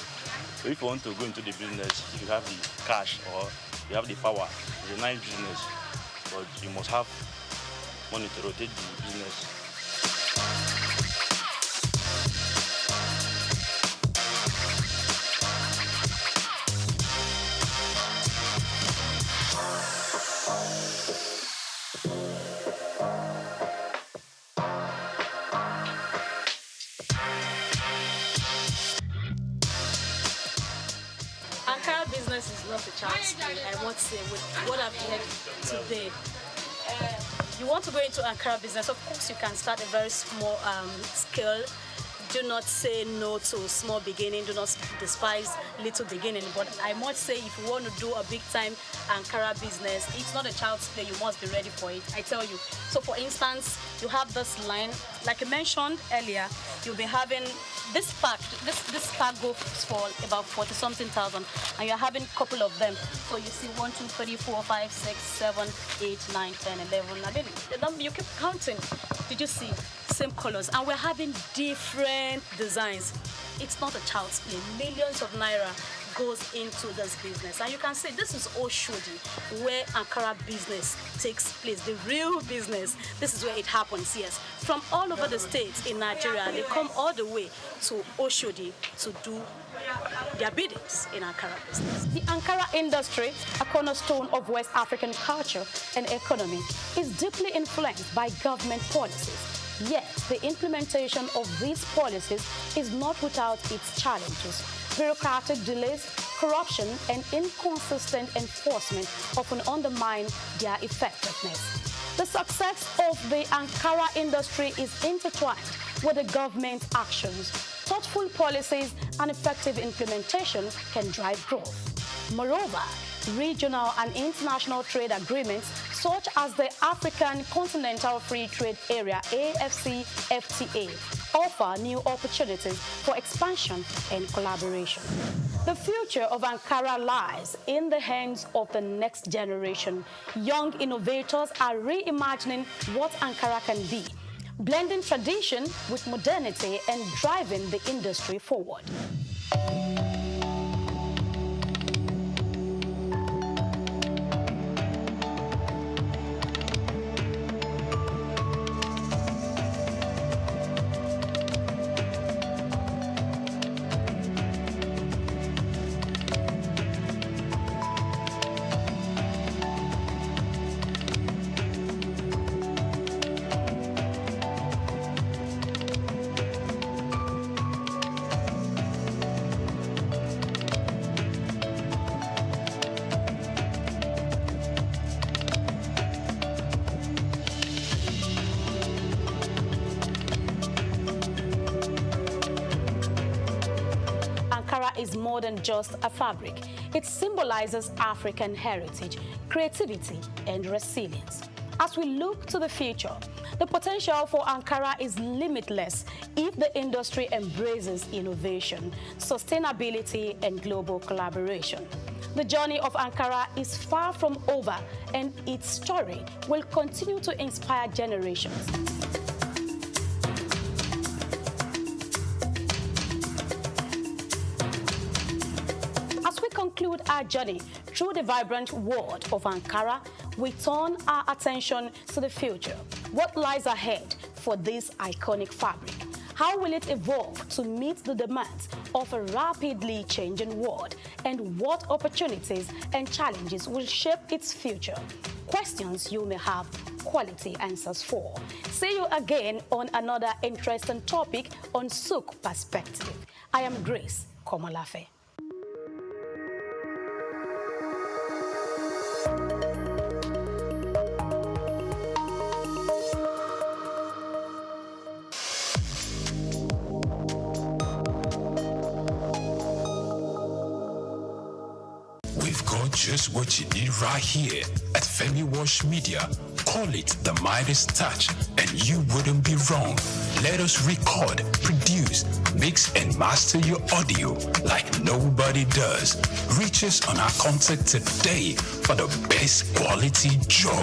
So if you want to go into the business, if you have the cash or you have the power, it's a nice business, but you must have money to rotate the business. Ankara business is not a child's play, I want to say, with what I've heard today. You want to go into Ankara business, of course you can start a very small scale. Do not say no to small beginning, do not despise little beginning, but I must say if you want to do a big time Ankara business, it's not a child's play, you must be ready for it, I tell you. So for instance, you have this line, like I mentioned earlier, you'll be having this pack goes for about 40-something thousand, and you're having a couple of them. So you see 1, 2, 3, 4, 5, 6, 7, 8, 9, 10, 11. I mean, the number you keep counting. Did you see? Same colors, and we're having different designs. It's not a child's play. Millions of naira goes into this business, and you can see this is Oshodi, where Ankara business takes place, the real business. This is where it happens. Yes, from all over the states in Nigeria, they come all the way to Oshodi to do their biddings in Ankara business. The Ankara industry, a cornerstone of West African culture and economy, is deeply influenced by government policies. Yet, the implementation of these policies is not without its challenges. Bureaucratic delays, corruption, and inconsistent enforcement often undermine their effectiveness. The success of the Ankara industry is intertwined with the government's actions. Thoughtful policies and effective implementation can drive growth. Moreover, regional and international trade agreements such as the African Continental Free Trade Area AFCFTA offer new opportunities for expansion and collaboration. The future of Ankara lies in the hands of the next generation. Young innovators are reimagining what Ankara can be, blending tradition with modernity and driving the industry forward. Is more than just a fabric. It symbolizes African heritage, creativity, and resilience. As we look to the future, the potential for Ankara is limitless if the industry embraces innovation, sustainability, and global collaboration. The journey of Ankara is far from over, and its story will continue to inspire generations. Conclude our journey through the vibrant world of Ankara, we turn our attention to the future. What lies ahead for this iconic fabric? How will it evolve to meet the demands of a rapidly changing world? And what opportunities and challenges will shape its future? Questions you may have quality answers for. See you again on another interesting topic on SOUQ Perspective. I am Grace Komolafe. We've got just what you need right here at Femi Wash Media. Call it the Midas Touch, and you wouldn't be wrong. Let us record, produce, mix, and master your audio like nobody does. Reach us on our contact today for the best quality job.